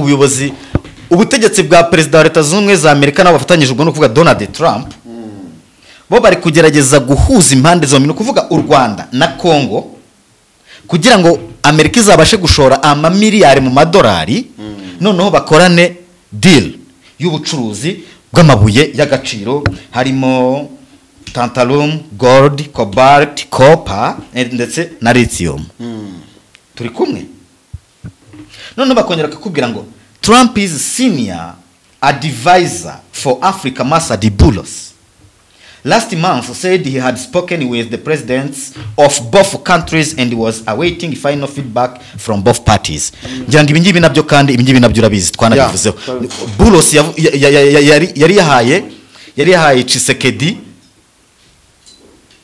ubutegetsi bwa Perezida wa Leta Zunze Ubumwe za Amerika n'abafatanyije ubwo no kuvuga Donald Trump bo bari kugerageza guhuza impande zombi no kuvuga u Rwanda na Congo kugira ngo Amerika izabashe gushora amamiliyari mu madolari noneho bakorane deal y'ubucuruzi bw'amabuye y'agaciro harimo tantalum, gold, cobalt, copper ndetse na lithium. Turi kumwe. Noneho bakongera kukubwira ngo Trump is senior advisor for Africa Masadi Boulos last month said he had spoken with the presidents of both countries and was awaiting final feedback from both parties. Ngira ngo ibingibi nabyo kandi ibingibi nabyo urabizi twanabivuzeho. Boulos yari yahaye Tshisekedi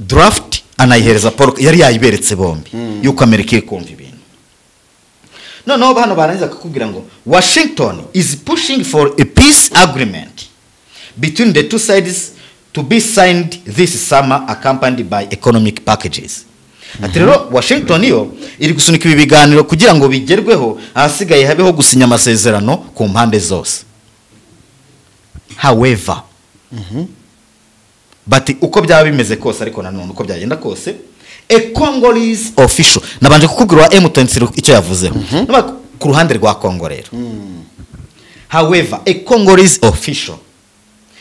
draft anayihereza Paul, yari yayiberetse bombi yuko Amerika iri kumva ibintu. Noneho hano barangiza kukubwira ngo Washington is pushing for a peace agreement between the two sides to be signed this summer accompanied by economic packages. Ati rero Washington yo iri gusunika ibi biganiro kugira ngo bigerweho ahasigaye habeho gusinya amasezerano ku mpande zose. However, but uko byaba bimeze kose ariko nanone uko byagenda kose a Congolese official nabanje kukubwira M23 icyo yavuzeho ku ruhande rwa Congo rero. However, a Congolese official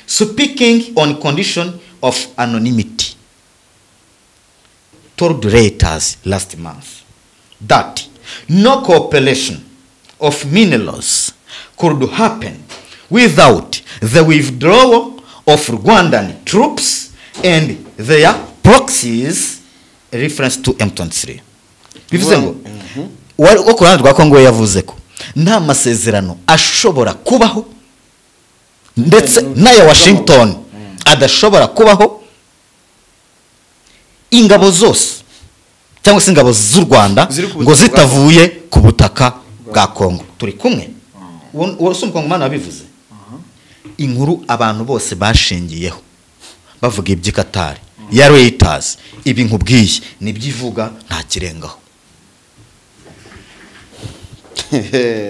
speaking on condition of anonymity told Reuters last month that no cooperation of minerals could happen without the withdrawal of Rwandan troops and their proxies, reference to M23. Bivuze ngo wo ku ruhande rwa Congo yavuze ko nta masezerano ashobora kubaho ndetse n'aya Washington adashobora kubaho ingabo zose cyangwa se ingabo z'u Rwanda ngo zitavuye ku butaka bwa Congo. Turi kumwe urasumbuka ngo mana wabivuze inkuru abantu bose bashingiyeho bavuga iby'Ikatari ya Reuters ibi nkubwiye nibyivuga nta kirengaho.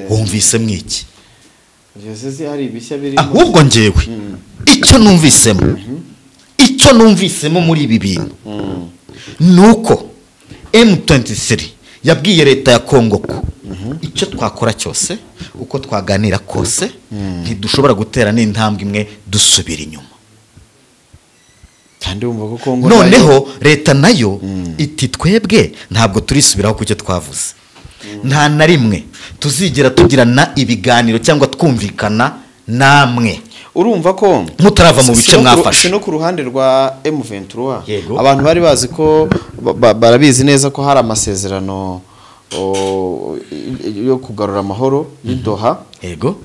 Wumvise mwiki ahubwo ngewe icyo numvisemo muri ibi bintu nuko M23 yabwiye leta ya Congo ko icyo twakora cyose uko twaganira kose ntidushobora gutera n'intambwe imwe dusubira inyuma. kandi umva ko Congo noneho leta nayo iti twebwe ntabwo turisubiraho kucyo twavuze nta na rimwe tuzigera tugirana ibiganiro cyangwa twumvikana namwe urumva ko mutarava mu bice mwafashe. no ku ruhande rwa M23 Yego. abantu bari bazi ko barabizi neza ko hari amasezerano yo kugarura amahoro y'Doha. Yego.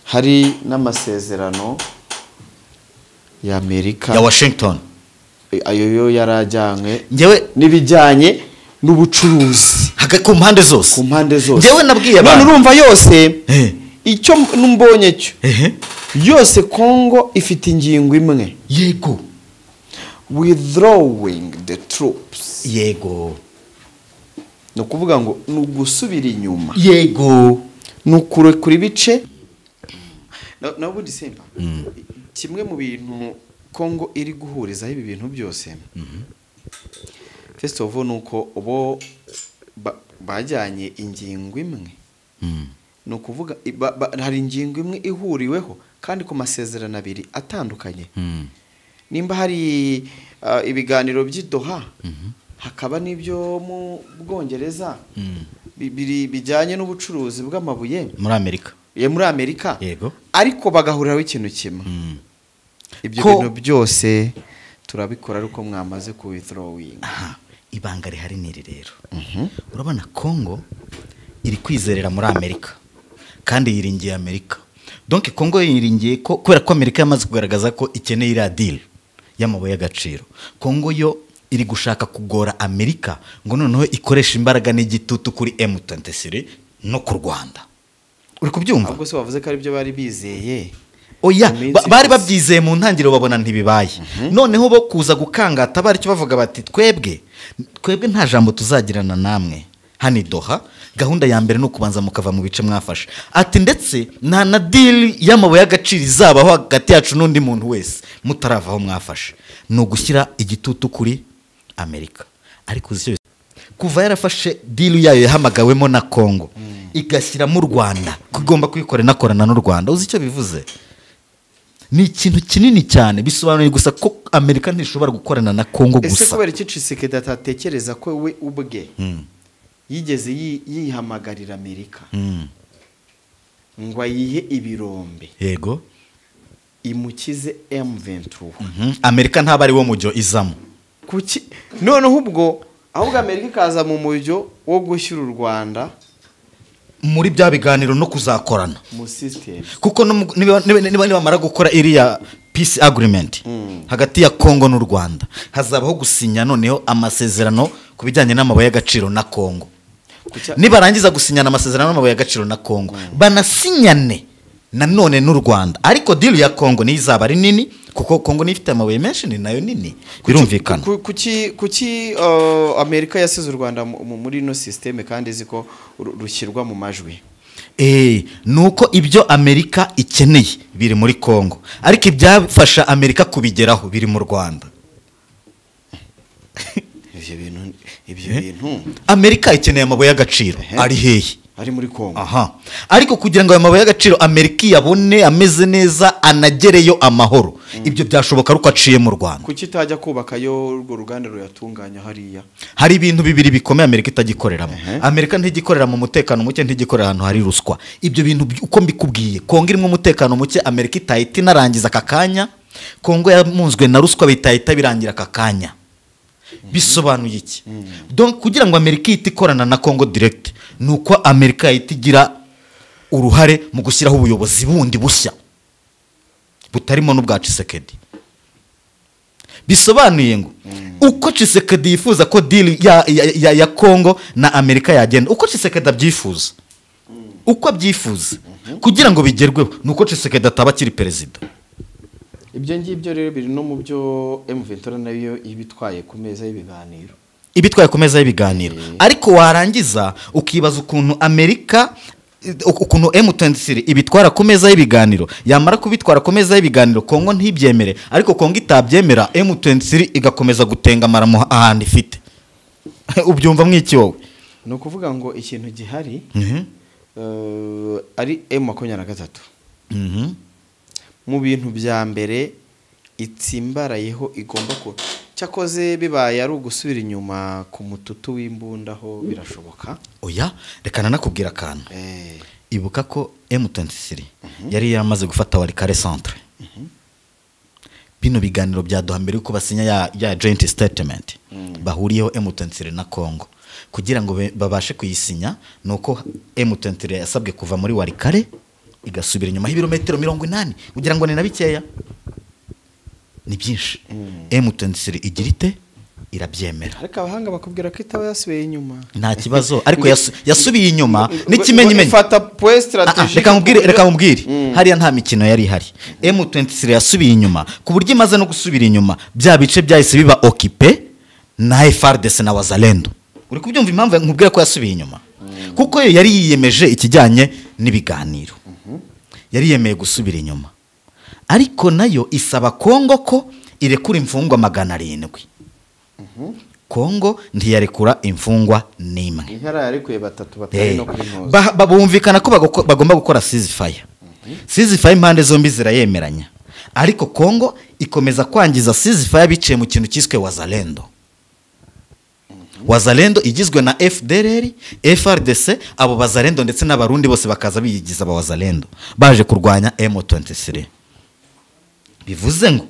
Hari n'amasezerano ya Amerika ya Washington, ayo yo yarajyanywe ngewe n'ibijyanye n'ubucuruzi ku mpande zose, ku mpande zose. ngewe nabwiye abantu none urumva yose icyo numbonye cyo yose Congo ifite ingingo imwe. Yego. Withdrawing the troops. Yego. No kuvuga ngo nugusubira inyuma. Yego. Nukurekura ibice. Na ubundi semba. Kimwe mu bintu Congo iri guhurizaho ibi bintu byose. First of all nuko obo bajyanye ingingo imwe. No kuvuga hari ingingo imwe ihuriweho kandi ku masezerano abiri atandukanye. Nimba hari ibiganiro by'Doha hakaba n'ibyo mu Bwongereza bijyanye n'ubucuruzi bw'amabuye muri Amerika. Muri Amerika. Yego. Ariko bagahuriraho ikintu kimwe. Ibyo bintu byose turabikora ariko mwamaze ku withdrawing. Ibanga rihari niri rero. Urabona Congo iri kwizerera muri Amerika kandi yiringiye Amerika. Donc Congo yiringiye ko kubera ko Amerika yamaze kugaragaza ko ikeneye ira deal y'amabuye y'agaciro. Congo yo iri gushaka kugora Amerika ngo noneho ikoresha imbaraga n'igitutu kuri M23 no ku Rwanda. Uri kubyumva? Ahubwo se wavuze ko ari byo bari bizeye. Oya, bari babyizeye mu ntangiriro babona ntibibaye. Noneho bo kuza gukangata bari cyo bavuga bati twebwe nta jambo tuzagirana namwe. Hani Doha gahunda ya mbere no kubanza mukava mu bice mwafashe. Ati ndetse nta na deal y'amabuye y'agaciro izabaho hagati yacu n'undi muntu wese mutaravaho mwafashe. No gushyira igitutu kuri Amerika. Ariko uzicyo kuva yarafashe deal yayo yahamagawemo na Congo igashyira mu Rwanda kugomba nakorana n'u Rwanda. Uzi icyo bivuze? Ni ikintu kinini cyane bisobanuye gusa ko Amerika ntishobora gukorana na Congo gusa. Ese kubera iki Tshisekedi atatekereza ko we ubwe yigeze yihamagarira Amerika ngo ayihe ibirombe. Yego. Imukize M23. Amerika ntaba ari wo mujyo izamo. Kuki noneho ubwo ahubwo Amerika ikaza mu mujyo wo gushyira u Rwanda muri bya biganiro no kuzakorana mu system. Kuko niba bamara gukora iriya peace agreement hagati ya Congo n'u Rwanda hazabaho gusinya noneho amasezerano kubijyanye n'amabuye y'agaciro na Congo. Nibarangiza gusinyana amasezerano n'amabuye y'agaciro na Congo banasinyane nanone n'u Rwanda. Ariko deal ya Congo ni izaba ari nini kuko Congo nifite amabuye menshi ni nayo nini birumvikana. Kuki Amerika yasize u Rwanda muri no system kandi ziko rushyirwa mu majwi. Nuko ibyo Amerika ikeneye biri muri Congo ariko ibyafasha Amerika kubigeraho biri mu Rwanda. Ibyo bintu Amerika ikeneye amabuye y'agaciro ari hehe? Ari muri Congo. Ariko kugira ngo ayo mabuye y'agaciro Amerika yabone ameze neza anagereyo amahoro ibyo byashoboka ruko aciye mu Rwanda. Kuki itajya kubakayo urwo ruganda ruyatunganya hariya? Hari ibintu bibiri bikomeye Amerika itagikoreramo. Amerika ntigikorera mu mutekano muke, ntigikorera ahantu hari ruswa. Ibyo bintu uko mbikubwiye Kongo irimo umutekano muke Amerika itahita inarangiza aka kanya. Kongo yamunzwe na ruswa bitahita birangira aka kanya. Bisobanuye iki? Donc kugira ngo Amerika itikorana na Congo direct nuko Amerika itigira uruhare mu gushyiraho ubuyobozi bundi bushya butarimo n'ubwa Tshisekedi. Bisobanuye ngo uko Tshisekedi yifuza ko deal ya Congo na Amerika yagenda uko Tshisekedi abyifuza uko abyifuza kugira ngo bigerweho nuko Tshisekedi ataba kiri president. Ibyo ngibyo rero biri no mu byo M23 nayo ibitwaye ku meza y'ibiganiro. Ibitwaye ku meza y'ibiganiro. Ariko warangiza ukibaza ukuntu Amerika ukuntu M23 ibitwara ku meza y'ibiganiro yamara kubitwara ku meza y'ibiganiro Congo ntibyemere ariko Congo itabyemera M23 igakomeza gutenga maramo ahandi ifite. Ubyumva mwiki wowe? No kuvuga ngo ikintu gihari ari M23. Mu bintu bya mbere itsimbarayeho igomba ko cyakoze bibaye ari ugusubira inyuma ku mututu w'imbunda ho birashoboka. oya reka nanakubwira akantu ibuka ko M23 yari yamaze gufata Walikale centre bino biganiro byaduha mbere yuko basinya ya joint statement bahuriyeho M23 na Congo kugira ngo babashe kuyisinya nuko M23 yasabwe kuva muri Walikale igasubira inyuma ibirometero 80 kugira ngo ni nabikeya ni byinshi M23 igirite irabyemera ariko abahanga bakubwira ko itaba yasubiye inyuma nta kibazo ariko yasubiye inyuma n'ikimenyimenyi ifata point strategique reka nkubwire hariya nta mikino yari ihari M23 yasubiye inyuma ku buryo imaze no gusubira inyuma bya bice byahise biba occupé na FARDC na Wazalendo uri kubyumva impamvu nkubwira ko yasubiye inyuma kuko yo yari yiyemeje ikijyanye n'ibiganiro yari yemeye gusubira inyuma ariko nayo isaba Kongo ko irekura imfungwa 700 Kongo ntiyarekura imfungwa n'imwe intara yarekuye batatu batari no kuri Mose babumvikana ko bagomba gukora ceasefire ceasefire impande zombi zirayemeranya ariko Kongo ikomeza kwangiza ceasefire biciye mu kintu cyiswe Wazalendo igizwe na FDLR FRDC abo Bazalendo ndetse n'abarundi bose bakaza biyigiza aba Wazalendo baje kurwanya M23 bivuze ngo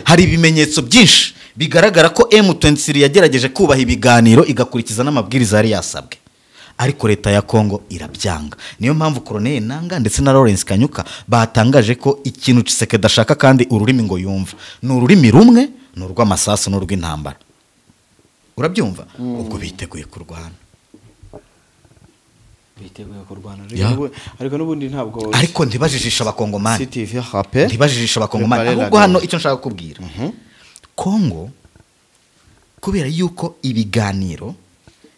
hari ibimenyetso byinshi bigaragara ko M23 yagerageje kubaha ibiganiro igakurikiza n'amabwiriza yari yasabwe ariko leta ya Kongo irabyanga niyo mpamvu Colonel Nanga ndetse na Lawrence Kanyuka batangaje ko ikintu Tshisekedi ashaka kandi ururimi ngo yumva ni ururimi rumwe n'urw'amasasu n'urw'intambara urabyumva ubwo biteguye kurwana ariko n'ubundi ntabwo ariko ntibajijisha abakongomani CTV rappel ntibajijisha abakongomani ahubwo hano icyo nshaka kubwira Kongo kubera yuko ibiganiro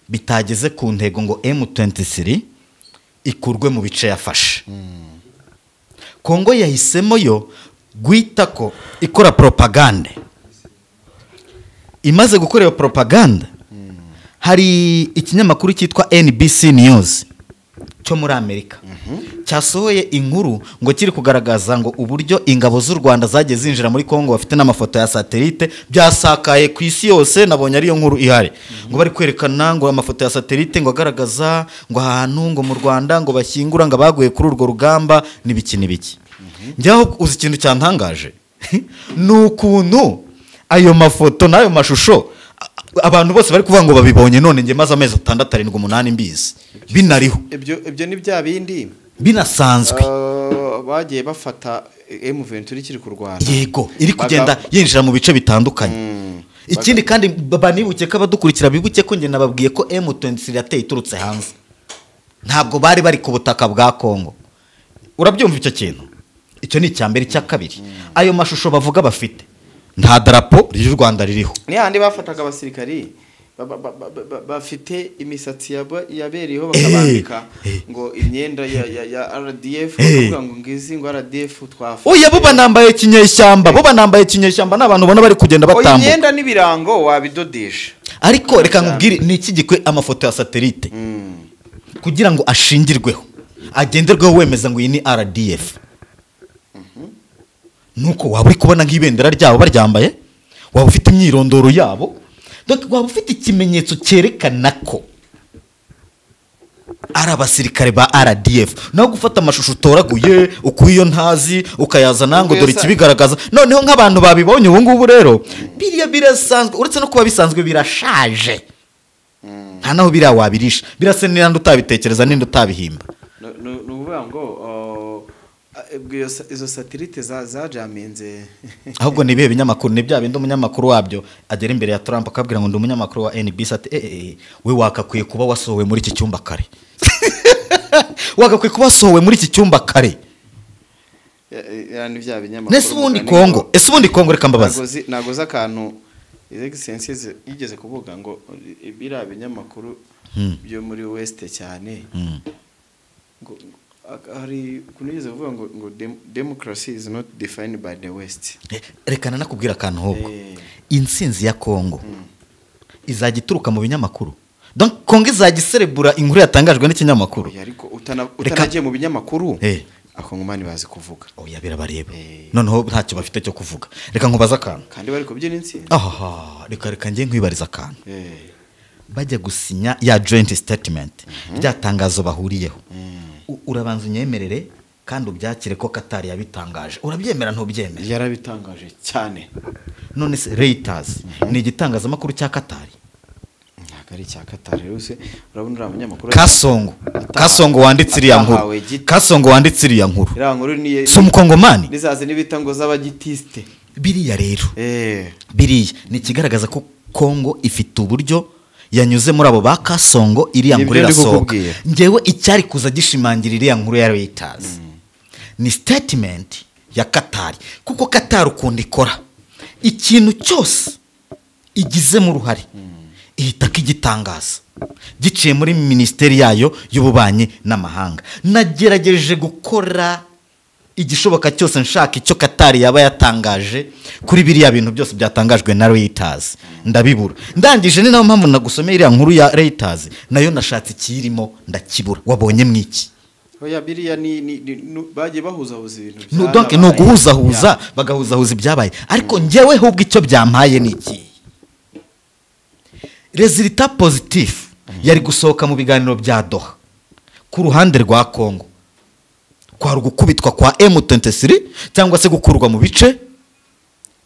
bitageze ku ntego ngo M23 ikurwe mu bice yafashe Kongo yahisemo yo gwita ko ikora propaganda imaze gukora propaganda hari ikinyamakuru cyitwa NBC News cyo muri Amerika cyasohoye inkuru ngo kiri kugaragaza ngo uburyo ingabo z'u Rwanda zagiye zinjira muri Kongo bafite n'amafoto ya satellite byasakaye ku isi yose nabonye ari yo nkuru ihari ngo bari kwerekana ngo amafoto ya satellite ngo agaragaza ngo ahantu ngo mu Rwanda ngo bashyingura ngo baguye kuri urwo rugamba n'ibiki njyaho uzi ikintu cyantangaje nukuntu ayo mafoto n'ayo mashusho abantu bose bari kuvuga ngo babibonye none nge maze amezi 6-7-8 mbizi binariho ibyo ni bya bindi binasanzwe bagiye bafata M23 kiri ku Rwanda yego iri kugenda yinjira mu bice bitandukanye ikindi kandi banibuke ko abadukurikira bibuke ko nge nababwiye ko M23 yateye iturutse hanze ntabwo bari ku butaka bwa Kongo urabyumva icyo kintu icyo ni icyambere cya kabiri ayo mashusho bavuga bafite nta darapo ry'u Rwanda ririho ni handi bafataga abasirikari bafite imisatsi yabereyeho bakabandika ngo imyenda ya RDF bavuga ngo ngizi ngo RDF twafata oya bo banambaye kinyeshyamba n'abantu bona bari kugenda batambuka imyenda n'ibirango wabidodesha ariko reka nkubwire ni iki gikwe amafoto ya satellite kugira ngo ashingirweho agenderweho wemeza ngo iyi ni RDF nuko waba uri kubona nk'ibendera ryabo baryambaye waba ufite imyirondoro yabo donc waba ufite ikimenyetso cyerekana ko ari abasirikare ba RDF naho gufata amashusho utoraguye ukuyo ntazi ukayazana ngo dore ikibigaragaza noneho nk'abantu babibonye ubu ngubu rero biriya birasanzwe uretse no kuba bisanzwe birashaje nta naho biriya wabirisha birase n'indi utabitekereza n'indi utabihimba nuvuga ngo izo satellite zajamenze ahubwo ni bihe binyamakuru ni bya bindi umunyamakuru wabyo agera imbere ya Trump akabwira ngo ndi umunyamakuru wa NBC ati we wakakwiye kuba wasohowe muri iki cyumba kare wakakwiye kuba wasohowe muri iki cyumba kare yani bya binyamakuru ese ubundi Kongo reka mbabaza nagoza akantu Excellences yigeze kuvuga ngo bira binyamakuru byo muri West cyane ngo hari kunigeze kuvuga ngo democracy is not defined by the West rekana nakubwira akantu hoko insinzi ya Kongo izagituruka mu binyamakuru donc Kongo izagiserebura inkuru yatangajwe n'ikinyamakuru ariko utanagiye mu binyamakuru akongomani bazi kuvuga oya birabareba noneho ntacyo bafite cyo kuvuga reka nkubaza akantu kandi bari kubyina intsinzi reka njye nkwibariza akantu bajya gusinya ya joint statement rya tangazo bahuriyeho urabanza unyemerere kandi ubyakire ko Qatar yabitangaje urabyemera ntubyemera yarabitangaje cyane none se Reuters ni igitangazamakuru cya Qatar ntabwo ari icya Qatar rwose urabona uriya munyamakuru Kasongo wanditse iriya nkuru Kasongo wanditse iriya nkuru si umukongomani nizaze n'ibita ngo z'abagitiste biriya rero biriya ni ikigaragaza ko Kongo ifite uburyo yanyuze muri abo ba Kasongo iriya nkuru irasohoka ngewe icyari kuza gishimangira iriya nkuru ya Reuters ni statement ya Qatar kuko Qatar ukunda ikora ikintu cyose igizemo uruhare ihita kigitangaza giciye muri ministeri yayo y'ububanyi n'amahanga nagerageje gukora igishoboka cyose nshaka icyo Qatar yaba yatangaje kuri biriya bintu byose byatangajwe na Reuters ndabibura ndangije ni nayo mpamvu nagusomeye iriya nkuru ya Reuters nayo nashatse ikirimo ndakibura wabonye mwiki oya biriya ni bagiye bahuzahuza ibintu no donc no guhuzahuza bagahuzahuza ibyabaye ariko ngewe hubwo icyo byampaye niki resultat positif yari gusohoka mu biganiro bya Doha ku ruhande rwa Kongo kwa rugukubitwa kwa M23 cyangwa se gukurwa mu bice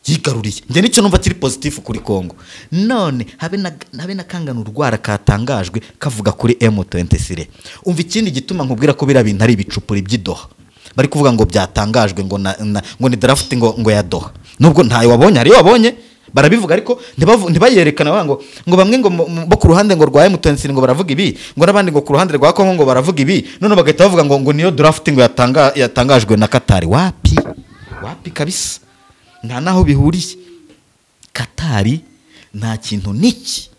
yigaruriye nge nicyo numva kiri positif kuri Kongo none habe na kangana urwara katangajwe kavuga kuri M23 umva ikindi gituma nkubwira ko bira bintu ari ibicupuri by'Doha bari kuvuga ngo byatangajwe ngo ni draft ngo ya Doha nubwo ntayo wabonye ari wabonye barabivuga ariko ntibayerekana ngo bamwe ngo bo ku ruhande ngo rwa M23 ngo baravuga ibi ngo nabandi ngo ku ruhande rwa Kongo ngo baravuga ibi none bagahita bavuga ngo niyo draft ngo yatangajwe na Qatar wapi kabisa nta naho bihuriye Qatar nta kintu niki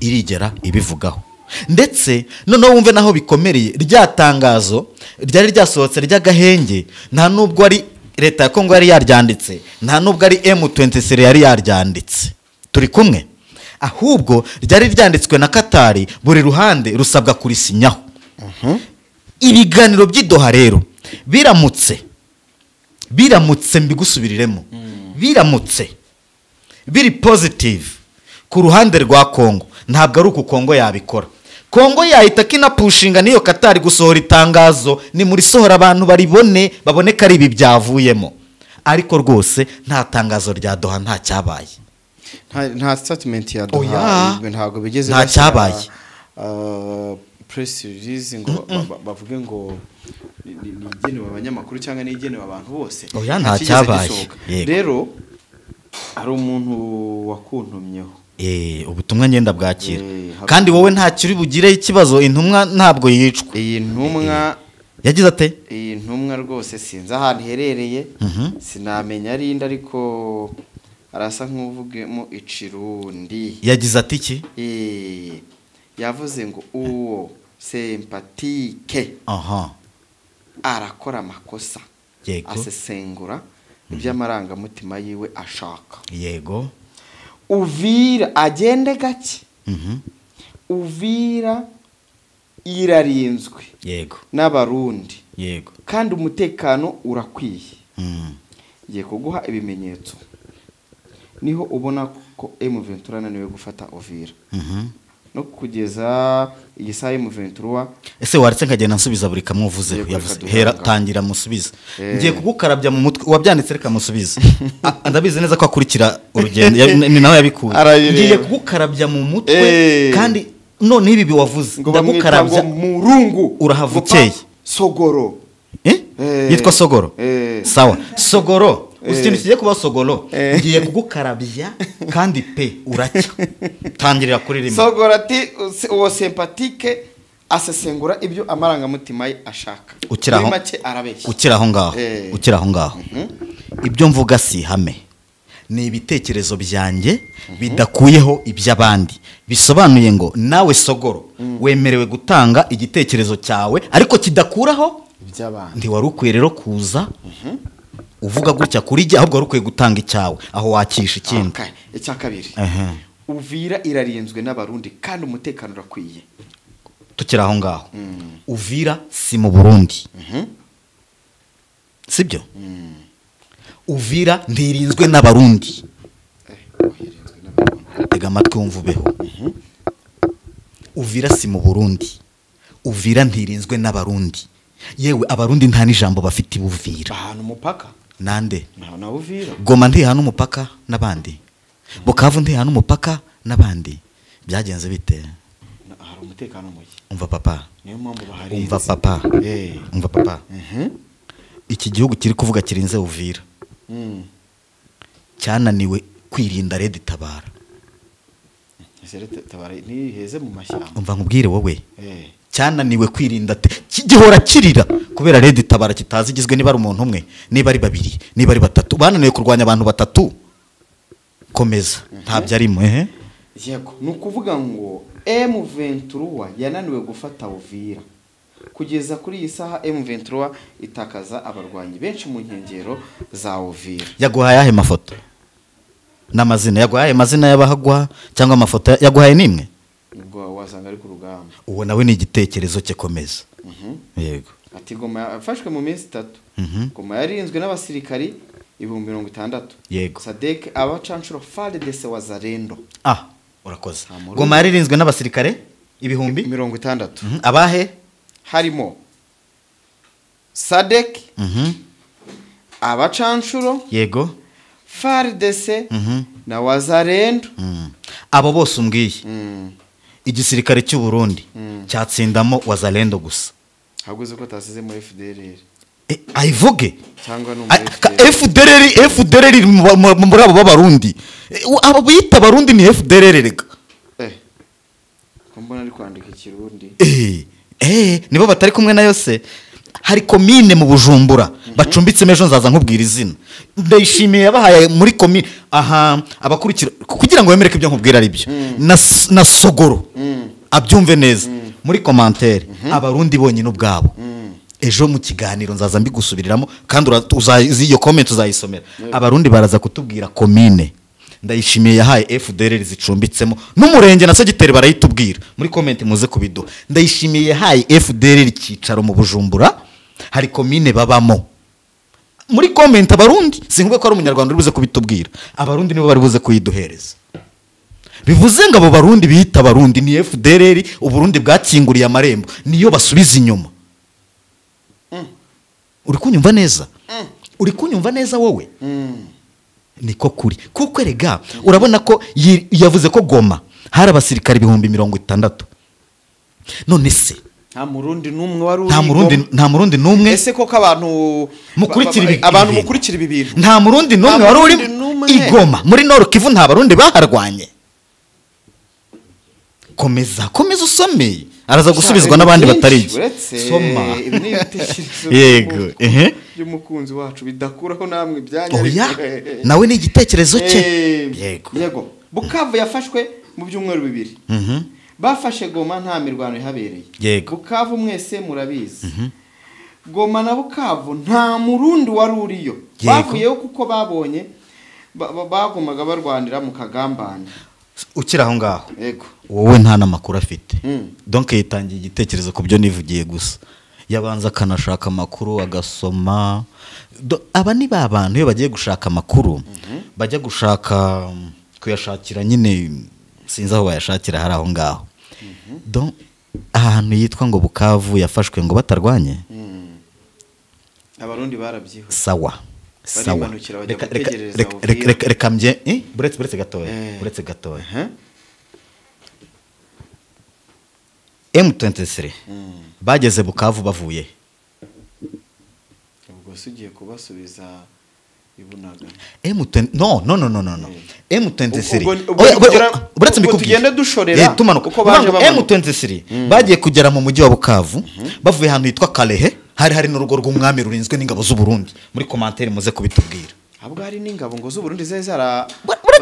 irigera ibivugaho ndetse noneho wumve naho bikomereye rya tangazo ryari ryasohotse ry'agahenge nta nubwo ari leta ya Kongo yari yaryanditse nta nubwo ari M23 yari yaryanditse turi kumwe ahubwo ryari ryanditswe na Qatar buri ruhande rusabwa kurisinyaho ibiganiro by'Doha rero biramutse mbigusubiriremo biramutse biri positive ku ruhande rwa Kongo ntabwo ari uko Kongo yabikora Kongo yahita kinapushinga niyo Qatar gusohora itangazo ni muri sohora abantu babone kari ibi byavuyemo ariko rwose nta tangazo rya Doha nta cyabaye nta statement ya Doha ntabwo bigeze nta cyabaye press release ngo bavuge ngo nigenewe abanyamakuru cyangwa nigenewe abantu bose nta cyabaye rero ari umuntu wakuntumyeho ubutumwa ngenda bwakira kandi wowe nta kiri bugire ikibazo intumwa ntabwo yicwa iyi ntumwa yagize ate iyi ntumwa rwose sinzi ahantu iherereye sinamenya ari indi ariko arasa nk'uvugemo ikirundi yagize ati iki yavuze ngo uwo sympathique arakora amakosa asesengura iby'amarangamutima yiwe ashaka yego Uvira agende gake Uvira irarinzwe yego n'abarundi yego kandi umutekano urakwiye ngiye kuguha ibimenyetso niho ubona ko M23 ananiwe gufata Uvira no kugeza igisaha M23 ese waretse nkagenda nsubiza buri kamuvuze yavuze hera tangira musubiza ngiye kugukarabya mu mutwe wabyanditse reka musubiza ndabizi neza ko akurikira urugendo ni nawe yabikuye ngiye kugukarabya mu mutwe kandi none ibi wavuze ndagukarabya murungu urahavukeye Sogoro yitwa Sogoro sawa Sogoro usikintu kigiye kuba Sogoro ngiye kugukarabya kandi pe uracya tangirira kuri rimwe Sogoro ati uwo sympathique asesengura ibyo amarangamutima ye ashaka ukiraho make arabeshya ukiraho ngaho ibyo mvuga si hame ni ibitekerezo byanjye bidakuyeho iby'abandi bisobanuye ngo nawe Sogoro wemerewe gutanga igitekerezo cyawe ariko kidakuraho iby'abandi ndi wari ukwiye rero kuza uvuga gutya kuri jye ahubwo wari ukwiye gutanga icyawe aho wakisha ikindi icya kabiri Uvira irarinzwe n'abarundi kandi umutekano urakwiye tukiraho ngaho Uvira si mu Burundi sibyo Uvira ntirinzwe n'abarundi tega amatwi wumva ubeho Uvira si mu Burundi Uvira ntirinzwe n'abarundi yewe abarundi nta n'ijambo bafite Uvira ahantu umupaka nande na Uvira Goma ntihana umupaka n'abandi Bukavu ntihana umupaka n'abandi byagenze bite hari umutekano muke umva papa niyo mpamvu bahari umva papa umva papa iki gihugu kiri kuvuga kirinze Uvira cyananiwe kwirinda Red Tabara Tabara ntiheze mu mashyamba umva nkubwire wowe cyananiwe kwirinda gihora kirira kubera Red Tabara kitazi igizwe niba ari umuntu umwe niba ari babiri niba ari batatu bananiwe kurwanya abantu batatu komeza ntabyo arimo yego nukuvuga ngo M23 yananiwe gufata Uvira kugeza kuri iyi saha M23 itakaza abarwanyi benshi mu nkengero za Uvira yaguhaye ahe mafoto n'amazina yaguhaye amazina y'abahagwa cyangwa amafoto yaguhaye nimwe ubwo wasanga ari ku rugamba uwo nawe ni igitekerezo cye komeza yego ati Goma yafashwe mu minsi 3 Goma yarinzwe n'abasirikari 60,000 yego Sadek abacanshuro FARDC wazarendo urakoze Goma yarinzwe n'abasirikare 60,000 abahe harimo Sadek abacanshuro yego FARDC na wazarendo abo bose umbwiye igisirikare cy'u Burundi cyatsindamo wazarendo gusa haguze ko tasize mu FDLR ayivuge cyangwa no FDLR muri abo b'abarundi abo bita abarundi ni FDLR rega ko mbona ari kwandika ikirundi nibo batari kumwe nayo se hari komine mu Bujumbura bacumbitse mejo nzaza nkubwira izina ndayishimiye yabahaye muri komine abakurikira kugira ngo wemereke ibyo nkubwira ari byo na Sogoro abyumve neza muri commentaire abarundi bonyine ubwabo ejo mu kiganiro nzaza mbigusubiriramo kandi iyo comment uzayisomera abarundi baraza kutubwira komine ndayishimiye yahaye FDLR zicumbitsemo n'umurenge na segiteri barayitubwira muri comment muze kubido ndayishimiye yahaye FDLR kicaro mu Bujumbura hari komine babamo muri comment abarundi sinkubwe ko ari umunyarwanda uri buze kubitubwira abarundi nibo bari buze kuyiduhereza bivuze ngo abo barundi bita abarundi ni FDLR uburundi bwakinguriye amarembo niyo basubiza inyuma uri kunyumva neza uri kunyumva neza wowe niko kuri kuko erega urabona ko yavuze ko Goma hari abasirikari 60,000 none se nta murundi numwe wari nta murundi numwe ese koko abantu mukurikira ibi bintu nta murundi numwe wari uri Igoma muri Nord Kivu nta barundi baharwanye komeza usomeye araza gusubizwa n'abandi batari soma yego y'umukunzi wacu bidakuraho namwe byanya nawe ni igitekerezo cye yego Bukavu yafashwe mu byumweru 2 bafashe Goma nta mirwano ihabereye Bukavu mwese murabizi Goma na Bukavu nta murundi wari uriyo bavuyeho kuko babonye bagumaga barwanira mu kagambane ukira aho ngaho yego wowe nta namakuru afite donc yitangiye igitekerezo ku byo nivugiye gusa yabanza kanashaka amakuru agasoma aba ni babantu iyo bagiye gushaka amakuru bajya gushaka kuyashakira nyine sinzi aho bayashakira hari aho ngaho donc ahantu yitwa ngo Bukavu yafashwe ngo batarwanye abarundi barabyiho sawa reka mbye buretse gatoya M23 bageze Bukavu bavuye ubwo sugiye kubasubiza ibunaga no M23 buretse tugende dushorera uko baje M23 bagiye kugera mu mujyi wa Bukavu bavuye ahantu hitwa Kalehe hari n'urugo rw'umwami rurinzwe n'ingabo z'u Burundi muri commentaire muze kubitubwira ahubwo hari n'ingabo ngo z'u Burundi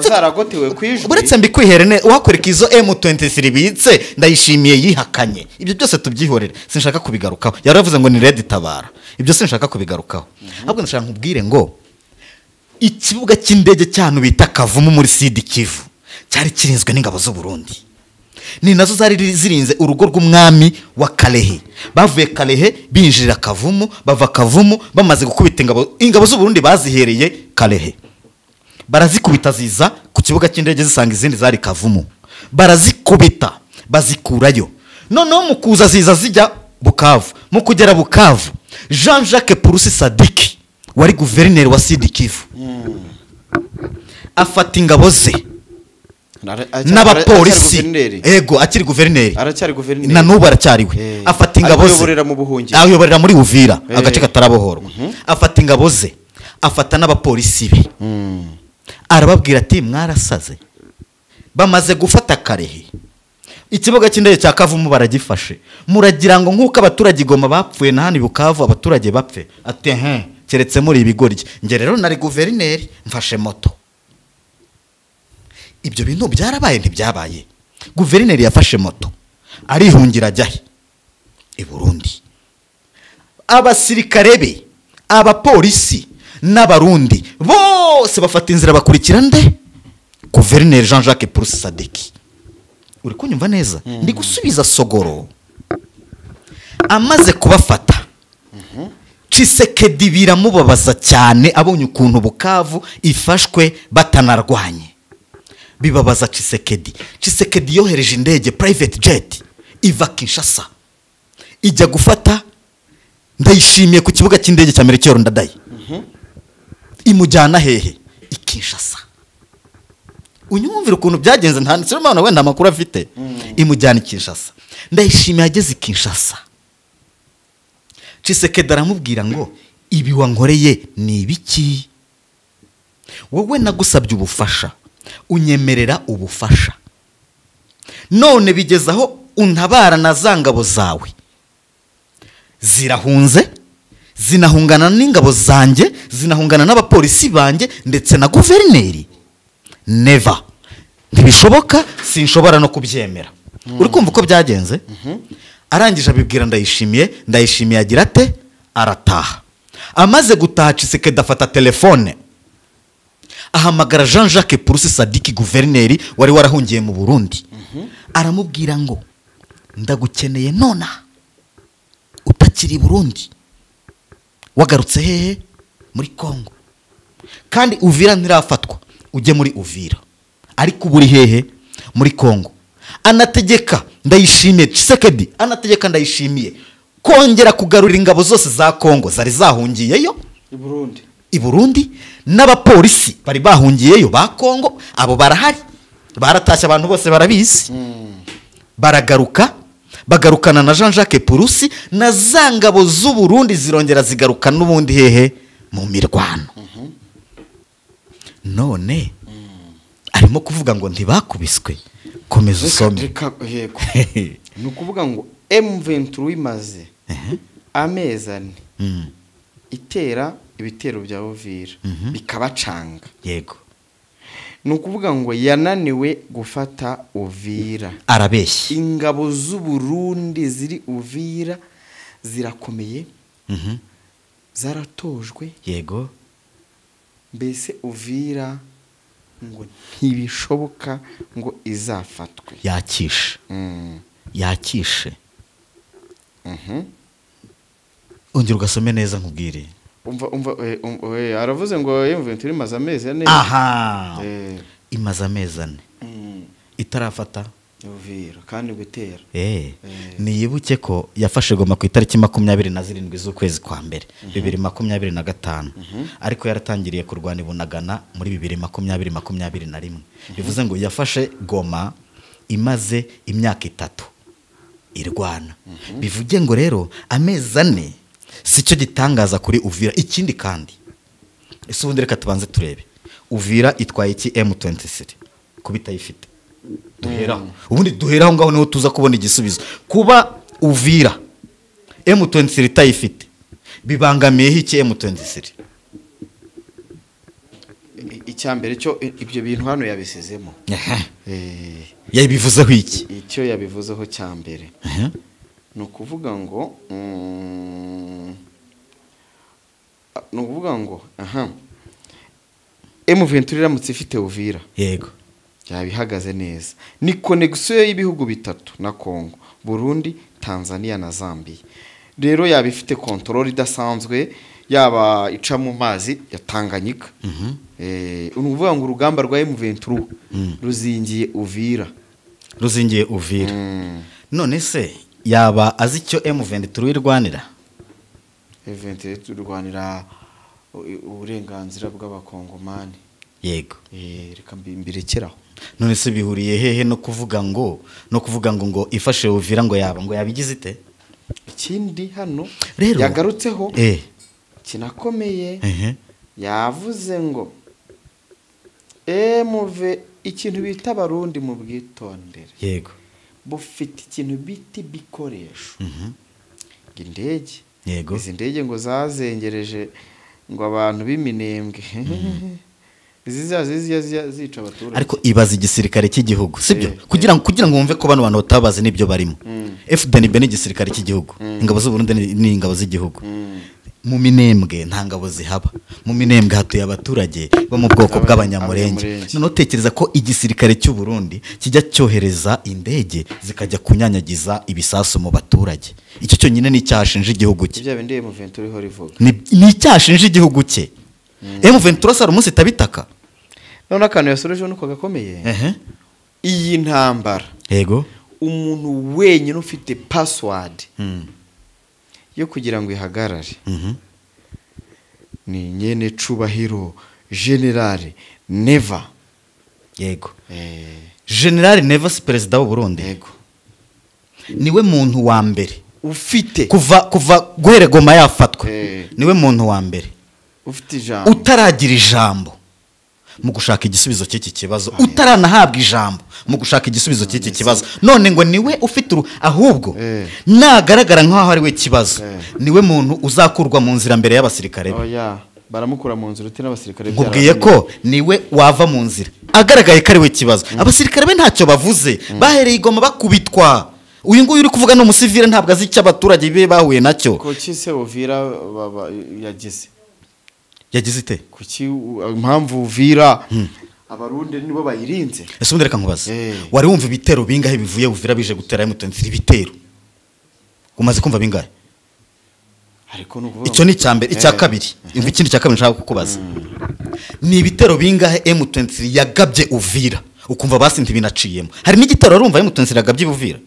zaragotewe kwijwe buretse mbikwiherene uhakwereka izo M23 bitse ndayishimiye yihakanye ibyo byose tubyihorere sinshaka kubigarukaho yaravuze ngo ni Red Tabara ibyo sinshaka kubigarukaho ahubwo ndashaka nkubwire ngo ikibuga cy'indege cyanu bita Kavumu muri Sud Kivu cyari kirinzwe n'ingabo z'u Burundi ni nazo zari zirinze urugo rw'umwami wa Kalehe. Bavuye Kalehe binjirira Kavumu, bava Kavumu bamaze gukubita ingabo z'u Burundi bazihereye Kalehe, barazikubita ziza ku kibuga cy'indege zisanga izindi zari Kavumu, barazikubita bazikurayo. Noneho mu kuza ziza zijya Bukavu. Mu kugera Bukavu, Jean-Jacques Purusi Sadiki wari guverineri wa Sud Kivu afata ingabo ze n'abapolisi, yego akiri guverineri, na n'ubu aracyariwe. Afata ingabo ze ayoborera muri Uvira, agace katarabohorwa. Afata ingabo ze, afata n'abapolisi be, arababwira ati mwarasaze. Bamaze gufata Kalehe, ikibuga cy'indege cya Kavumu baragifashe, muragira ngo nk'uko abaturage Goma bapfuye na hano i Bukavu abaturage bapfe? Ati keretse muri ibigoryi. Nge rero nari guverineri mfashe moto. Ibyo bintu byarabaye ntibyabaye? Guverineri yafashe moto arihungira ajyahe i Burundi. Abasirikare be, abapolisi n'abarundi bose bafata inzira bakurikira nde? Guverineri Jean-Jacques Purusi Sadiki. Uri kunyumva neza? Ndi gusubiza Sogoro. Amaze kubafata, Tshisekedi biramubabaza cyane abonye ukuntu Bukavu ifashwe batanarwanye. Bibabaza Tshisekedi. Tshisekedi yohereje indege private jet iva Kinshasa ijya gufata Ndayishimiye ku kibuga cy'indege cya Melchior Ndadaye. Imujyana hehe? I Kinshasa. Unyumvira ukuntu byagenze nta nsimana wenda makuru afite. Imujyana i Kinshasa. Ndayishimiye ageze i Kinshasa, Tshisekedi aramubwira ngo ibi wankoreye ni ibiki? Wowe nagusabye ubufasha, unyemerera ubufasha, none bigezaho untabara na zangabo zawe zirahunze, zinahungana n'ingabo zanjye, zinahungana n'abapolisi banjye ndetse na guverineri. Never, ntibishoboka, sinshobora no kubyemera. Uri kumva uko byagenze? Arangije abibwira Ndayishimiye. Ndayishimiye agira ate? Arataha. Amaze gutaha, Tshisekedi afata telefone ahamagara Jean-Jacques Purusi Sadiki, guverineri wari warahungiye mu Burundi. Aramubwira ngo ndagukeneye nona, utakiri Burundi, wagarutse hehe? Muri Kongo, kandi Uvira ntirafatwa, ujye muri Uvira, ariko uburi hehe? Muri Kongo. Anategeka Ndayishimiye, Tshisekedi anategeka Ndayishimiye kongera kugarura ingabo zose za Kongo zari zahungiyeyo i Burundi, n'abapolisi bari bahungiyeyo ba Kongo, abo barahari, baratashye, abantu bose barabizi. Baragaruka, bagarukana na Jean-Jacques Purusi, na za ngabo z'u Burundi zirongera zigaruka n'ubundi hehe? Mu mirwano. None arimo kuvuga ngo ntibakubiswe. Komeza usome. Ni ukuvuga ngo M23 imaze amezi ane itera ibitero bya Uvira bikabacanga. Yego. Ni ukuvuga ngo yananiwe gufata Uvira. Arabeshya. Ingabo z'u Burundi ziri Uvira zirakomeye, zaratojwe. Yego. Mbese Uvira ngo ntibishoboka ngo izafatwe. Yakishe. Yakishe. Ongera ugasome neza nkubwire. Umva aravuze ngo M23 imaze amezi ane. Aha. Imaze amezi ane itarafata Uvira kandi gutera. Niyibuke ko yafashe Goma ku itariki 27 z'ukwezi kwa mbere 2025, ariko yaratangiriye kurwana ibunagana muri 2021. Bivuze ngo yafashe Goma imaze imyaka 3 irwana. Bivuge ngo rero amezi ane sicyo gitangaza kuri Uvira. Ikindi kandi ese ubundi reka tubanze turebe Uvira itwaye iki M23 kubitayifite. Ubundi duheraho ngaho niho tuza kubona igisubizo. Kuba Uvira M23 itayifite bibangamiye iki M23? Icyambere cyo ibyo bintu hano yabisezemo. Yabivuzeho iki? Icyo yabivuzeho cyambere no kuvuga ngo M23 iramutse ifite Uvira. Yego. yabihagaze neza. Ni connection y'ibihugu bitatu na Congo, Burundi, Tanzania na Zambia. Rero yabifite control idasanzwe, yaba ica mu mazi ya Tanganyika. Unuvuga ngo urugamba rwa M23 ruzingiye Uvira. None se yaba azi icyo M23 irwanira? M23 irwanira uburenganzira bw'abakongomani. Yego. Reka mbirekeraho. None se bihuriye hehe no kuvuga ngo ifashe Uvira ngo yabigize ite? Ikindi hano rero yagarutseho kinakomeye, yavuze ngo ikintu bita Abarundi mu bwitondere. Yego. Bufite ikintu biti bikoresho. Indege. Yego. Izi ndege ngo zazengereje ngo abantu b'iminembwe. Zica abaturage. Ariko ibaza igisirikare cy'igihugu, sibyo? Kugira ngo wumve ko bano bantu batabaze nibyo barimo. FDNB ni igisirikare cy'igihugu, ingabo z'u Burundi ni ingabo z'igihugu. Mu Minembwe nta ngabo zihaba. Mu Minembwe hatuye abaturage bo mu bwoko bw'abanyamurenge. None utekereza ko igisirikare cy'u Burundi kijya cyohereza indege zikajya kunyanyagiza ibisasu mu baturage? Icyo cyo nyine ni cyashinje igihugu cye. Ibyo bindeye mu M23 riho rivuga. Ni cyashinje igihugu cye. M23 sara umunsi tabitaka. None akantu yasoreje nuko gakomeye. Iyi ntambara. Yego. Umuntu wenyine ufite password yo kugira ngo ihagarare. Ni nyene Cubahiro General Neva. Yego. General Neva si perezida w'u Burundi. Yego. Niwe muntu wa mbere ufite kuva guhere Goma yafatwa. Niwe muntu wa mbere ufite ijambo, utaragira ijambo mu gushaka igisubizo cy'iki kibazo, utaranahabwa ijambo mu gushaka igisubizo cy'iki kibazo. None ngo niwe ufite ahubwo nagaragara nkaho ari we kibazo, niwe muntu uzakurwa mu nzira mbere y'abasirikare. Baramukura mu nzira uti n'abasirikare byarabwiye ko niwe wava mu nzira agaragaye ko ari we kibazo. Abasirikare be ntacyo bavuze, bahereye Igoma bakubitwa. Uyu nguyu uri kuvuga no musivire ntabwo azi icyo abaturage be bahuye nacyo. Ko kise Uvira yagize ite? Kuki impamvu Uvira Abarundi nibo bayirinze? Ese ubundi reka nkubaze, wari wumva ibitero bingahe bivuye Uvira bije gutera M23? Ibitero umaze kumva bingahe? Ariko nukuvuga icyo ni cyambere. Icya kabiri, imva ikindi cya kabiri nshaka kukubaza, ni ibitero bingahe M23 yagabye Uvira ukumva basinti binaciyemo? Hari n'igitero urumva M23 yagabye Uvira?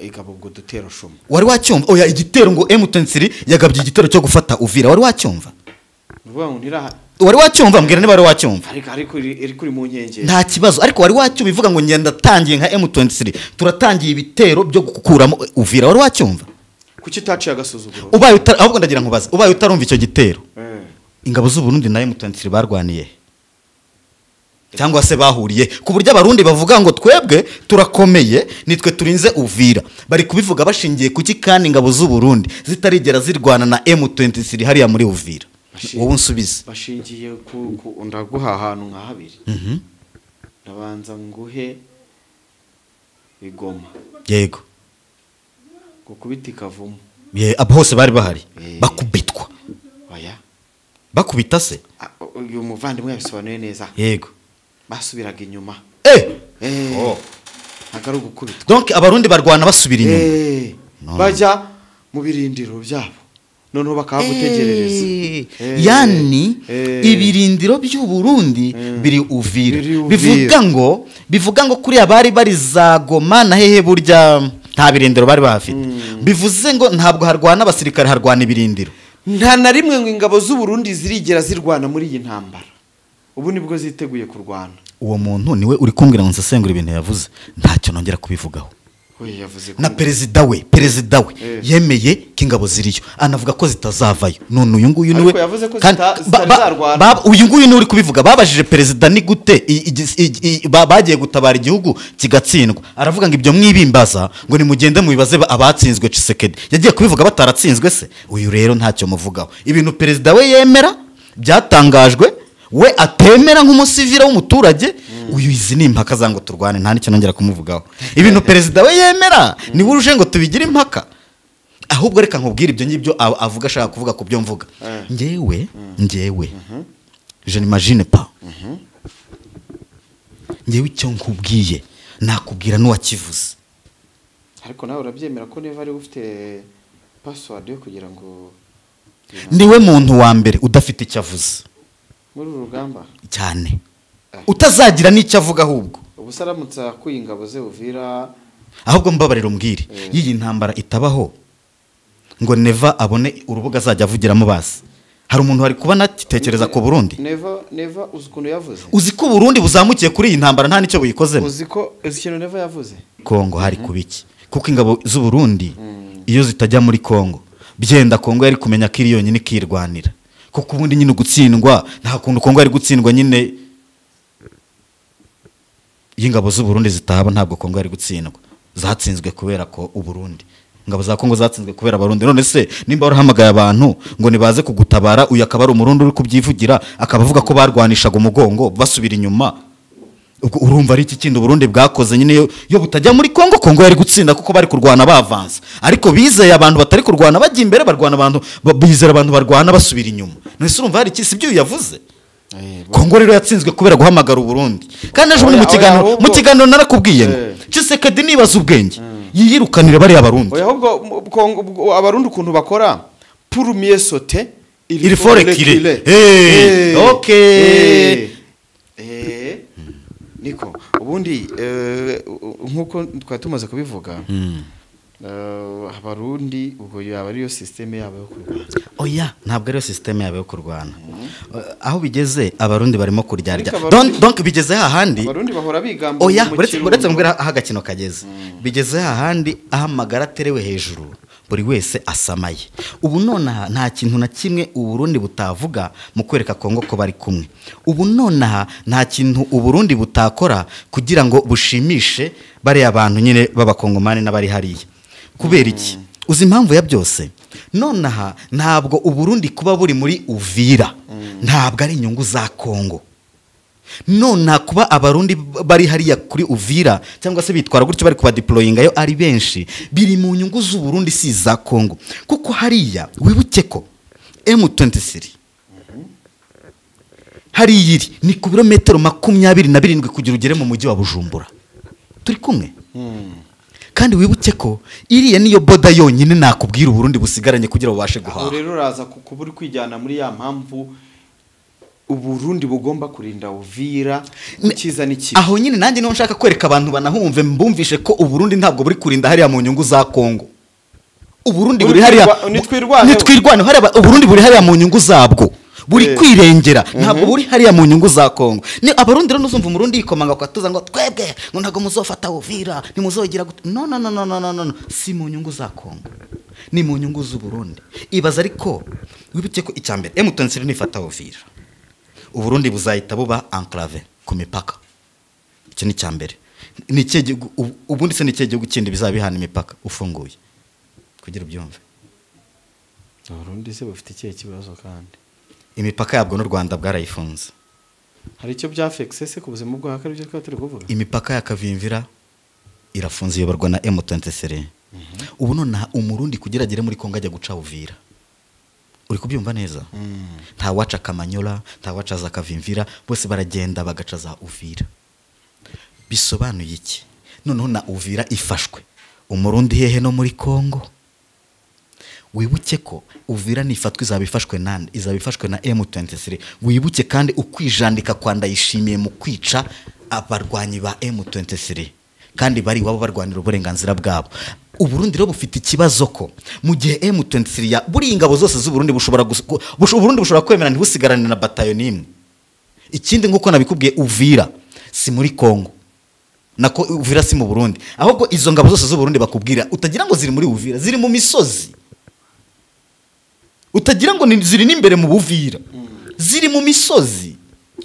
Igabwo dutero shuma. Wari wacyumva? Oya, igitero ngo M23 yagabye igitero cyo gufata Uvira, wari wacyumva? Uvuga ngo ndira wari wacyumva? Mbwira niba wari wacyumva. Ariko iri kuri mu nkengero. Nta kibazo, ariko wari wacyumva ivuga ngo ngenda tangiye nka M23 turatangiye ibitero byo gukuramo Uvira, wari wacyumva? Kuki utaciye agasuzuguro? Ahubwo ndagira nkubaza, ubaye utarumva icyo gitero, ingabo z'u Burundi na M23 barwaniye cyangwa se bahuriye ku buryo Abarundi bavuga ngo twebwe turakomeye, nitwe turinze Uvira? Bari kubivuga bashingiye kuki kandi ingabo z'u Burundi zitarigera zirwana na M23 hariya muri Uvira? Wowe unsubize. Bashingiye ku ndaguha ahantu nka habiri. Ndabanza nguhe Igoma. Yego. Gukubita Kavumu. Abo hose bari bahari bakubitwa. Oya. Bakubita se? Uyu muvandimwe yabisobanuye neza. Yego. Basubiraga inyuma. Agaru gukubitwa. Donc Abarundi barwana basubira inyuma. Bajya mu birindiro byabo. Noneho bakagutegerereza. Yani ibirindiro by'u Burundi biri Uvira. Bivuga ngo kuri abari bari za Goma na hehe burya nta birindiro bari bafite. Bivuze ngo ntabwo harwana abasirikare, harwana ibirindiro. Nta na rimwe ngo ingabo z'u Burundi zirigera zirwana muri iyi ntambara. Ubu nibwo ziteguye kurwana. Uwo muntu niwe uri kumbwira ngo nsesengura ibintu yavuze, ntacyo nongera kubivugaho. Na perezida we yemeye ko ingabo ziriyo, anavuga ko zitazavayo. None uyu nguyu niwe uyu nguyu niwe uri kubivuga. Babajije perezida ni gute bagiye gutabara igihugu kigatsindwa, aravuga ngo ibyo mwibimbaza ngo nimugende mu bibaze abatsinzwe. Tshisekedi yagiye kubivuga bataratsinzwe se? Uyu rero ntacyo muvugaho. Ibintu perezida we yemera byatangajwe, we atemera nk'umusivira w'umuturage. Uyu izi ni impaka zango turwane, nta nicyo nongera kumuvugaho. Ibintu perezida we yemera ni buruje ngo tubigire impaka. Ahubwo reka nkubwire ibyo ngibyo avuga ashaka kuvuga ku byo mvuga. Njyewe je n'imagine pas ngewe icyo nkubwiye nakubwira n'uwakivuze. ariko nawe urabyemera ko Neva ari ufite password yo kugira ngo niwe muntu wa mbere udafite icyo avuze muri uru rugamba cyane, utazagira n'icyo avuga ahubwo ubusaramutsa kuyingabo ze Uvira. ahubwo mbabarira umbwire y'iyi ntambara itabaho ngo Neva abone urubuga azajya avugiramo basi. Hari umuntu wari kuba natitekereza ku Burundi. Neva uzi ukuntu yavuze. Uzi ko Burundi buzamukiye kuri iyi ntambara nta nicyo buyikozemo. Uzi ikintu Neva yavuze. Kongo hari kubiki. Kuko ingabo z'u Burundi iyo zitajya muri Kongo, byenda Kongo yari kumenya ko iri yonyine ikirwanira. Kuko ubundi nyine gutsindwa nta kuntu Kongo yari gutsindwa nyine. Ingabo z'u Burundi zitaba ntabwo Kongo yari gutsindwa. Zatsinzwe kubera ko u Burundi. Ingabo za Kongo zatsinzwe kubera abarundi. None se nimba warahamagaye abantu ngo nibaze kugutabara, uyu akaba ari umurundi uri kubyivugira akaba avuga ko barwanishaga umugongo basubira inyuma, urumva ari iki kindi Burundi bwakoze nyine yo butajya muri Kongo. Kongo yari gutsinda kuko bari kurwana bavanze, ariko bizeye abantu batari kurwana bajya imbere, barwana abantu bizera abantu barwana basubira inyuma. None se urumva hari iki sibyo yavuze. Kongo rero yatsinzwe kubera guhamagara u Burundi. Kandi ejo mu kiganiro narakubwiye ngo Tshisekedi nibaza ubwenge yiyirukanira bari abarundi. Oya ahubwo abarundi ukuntu bakora pour mieux sauter il faut reculer. Okay. Niko ubundi nkuko twari tumaze kubivuga abarundi ubwo yaba ariyo systeme yabo yo kurwana. Oya ntabwo ariyo systeme yabo yo kurwana. Aho bigeze abarundi barimo kuryarya. Donc bigeze hahandi abarundi bahora bigamba. Oya uretse mbwira aho agakino kageze. Bigeze hahandi ahamagara terewe hejuru buri wese asamaye. Ubu nonaha nta kintu na kimwe u Burundi butavuga mu kwereka Kongo ko bari kumwe. Ubu nonaha nta kintu u Burundi butakora kugira ngo bushimishe bari abantu nyine b'abakongomani n'abari hariya. Kubera iki? Uzi impamvu ya byose? Nonaha ntabwo u Burundi kuba buri muri Uvira ntabwo ari inyungu za Kongo. Nona kuba abarundi bari hariya kuri Uvira cyangwa se bitwara gutyo bari kuba deployinga yo ari benshi biri mu nyungu z'u Burundi si za Kongo. Kuko hariya wibuke ko M23 hariya iri ni ku birometero 27 kugira ugere mu mujyi wa Bujumbura. Turi kumwe? Kandi wibuke ko iriya niyo boda yonyine nakubwira u Burundi busigaranye kugira ubashe guhaha. Rero uraza kuburi kwijyana muri ya mpamvu u Burundi bugomba kurinda Uvira ukiza niki. Aho nyine nanjye no nshaka kwereka abantu banahumve mbumvishe ko u Burundi ntabwo buri kurinda hariya mu nyungu za Kongo. U Burundi buri hariya nitwirwane hariya u Burundi buri hariya mu nyungu zabwo. Buri kwirengera ntabwo buri hariya mu nyungu za Kongo. Ni abarundi rero nuzumva umurundi yikomanga kwatuza ngo twebwe ngo ntago muzofata Uvira nimuzogira no si mu nyungu za Kongo, ni mu nyungu z'u Burundi. Ibaza ariko wibuke ko icyambere M23 nifata Uvira u Burundi buzahita buba enclave ku mipaka. Icyo ni cyambere. Ni igihugu ubundi se ni igihugu kindi bizabihana imipaka ufunguye kugira ubyumve. Abarundi se bafite ikihe kibazo kandi imipaka yabwo n'u Rwanda bwarayifunze. Hari icyo byafexe se ku buzima bwo hakari byo turi kuvuga. Imipaka ya Kavimvira irafunze yoborwa na M23. Ubu nona umurundi kugeragere muri Kongo ajya guca Uvira. Uri kubyumva neza? Nta waca Kamanyola, nta waca za Kavimvira, bose baragenda bagaca za Uvira. Bisobanuye iki? Noneho na Uvira ifashwe. Umurundi hehe no muri Kongo? Wibuke ko Uvira nifatwa izabifashwe nande, izabifashwe na M23. Wibuke kandi ukwijandika kwa Ndayishimiye mu kwica abarwanyi ba M23 kandi bari wabo barwanira uburenganzira bwabo. Uburundi rero bufite ikibazo ko mu gihe M23 ya buri ingabo zose z'u Burundi Burundi bushobora kwemera ntibusigarane na batayo nimwe. Ikindi nguko nabikubwiye Uvira si muri Kongo. Nako Uvira si mu Burundi. Ahubwo izo ngabo zose z'u Burundi bakubwira utagira ngo ziri muri Uvira, ziri mu misozi. Utagira ngo ziri n'imbere mu Buvira. Ziri mu misozi.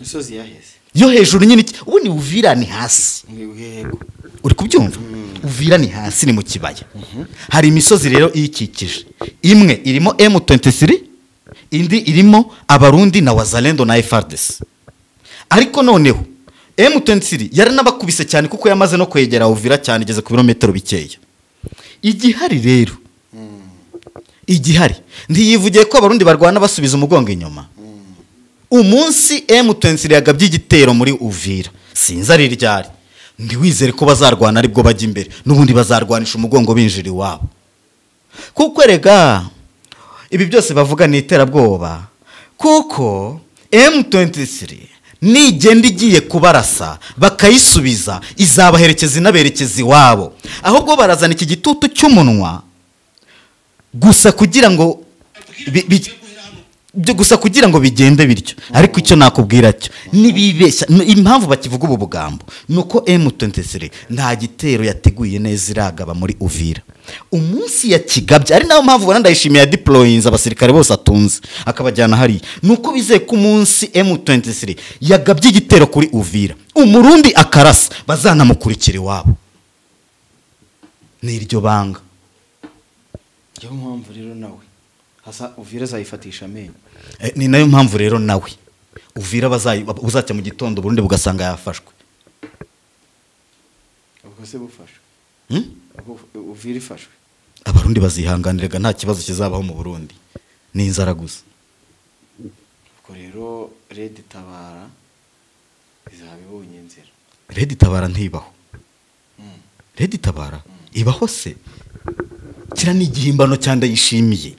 Misozi yaheze. Yo hejuru nyine ubu ni Uvira ni hasi. Uri kubyumva? Uvira ni hasi ni mu kibaya. Hari imisozi rero iyikikije. Imwe irimo M23, indi irimo abarundi na Wazalendo na FARDC. Ariko noneho M23 yaranabakubise cyane kuko yamaze no kwegera Uvira cyane igeze ku birometero bikeya. Igihari rero igihari ndiyivugiye ko abarundi barwana basubiza umugongo inyuma. Umunsi M23 yagabye igitero muri Uvira sinzi ari ryari ndiwizere ko bazarwana aribwo bajya imbere n'ubundi bazarwanisha umugongo binjira iwabo kuko erega ibi byose bavuga ni iterabwoba kuko M23 nigenda igiye kubarasa bakayisubiza izabaherekeza inaberekeza iwabo ahubwo barazana iki gitutu cy'umunwa gusa kugira ngo bigende bityo ariko icyo nakubwira cyo nibibeshya impamvu bakivuga ubu bugambo nuko M23 nta gitero yateguye neza iragaba muri Uvira umunsi ya kigabye ari nayo mpamvu ndayishimiye ya deployings abasirikare bose atunze akabajyana hari nuko bizeye ku munsi M23 yagabye igitero kuri Uvira umurundi akarasa bazanamukurikira iwabo ni iryo banga yo mpamvu rero nawe hasa Uvira zayifatisha amenyo ni nayo mpamvu rero nawe Uvira uzajya mu gitondo Burundi bugasanga yafashwe ubwo se bufashwe Uvira ifashwe abarundi bazihanganiraga nta kibazo kizabaho mu Burundi ni inzara gusa ubwo rero Red Tabara izabibonye inzira Red Tabara ntibaho Red Tabara ibaho se kira ni igihimbano cyane yishimiye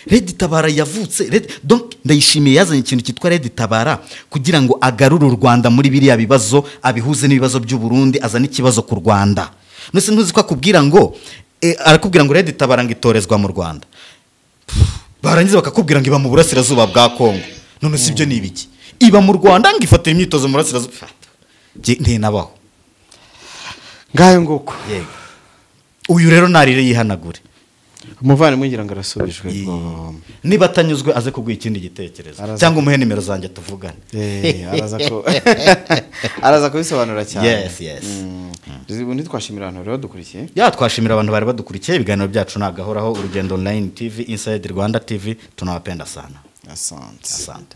Red Tabara yavutse donc ndayishimiye yazanye ikintu cyitwa Red Tabara kugira ngo agarure u Rwanda muri biriya bibazo abihuze n'ibibazo by'u Burundi azana ikibazo ku Rwanda nose ntuzi ko akubwira ngo arakubwira ngo Red Tabara ngitorezwa mu Rwanda barangiza bakakubwira ngo iba mu burasirazuba bwa Kongo none sibyo ni ibiki iba mu Rwanda ngifatira imyitozo mu burasirazuba ntinabaho ngayo nguko yego uyu rero narire yihanagure umuvane mwingira ngo arasubijwe niba atanyuzwe aze kuguha ikindi gitekerezo cyangwa umuhe nimero zanjye tuvugane araza kubisobanura cyane yes ubundi twashimira abantu rero dukurikiye twashimira abantu bari badukurikiye ibiganiro byacu nagahoraho Urugendo Online TV Inside Rwanda TV tunawapenda sana asante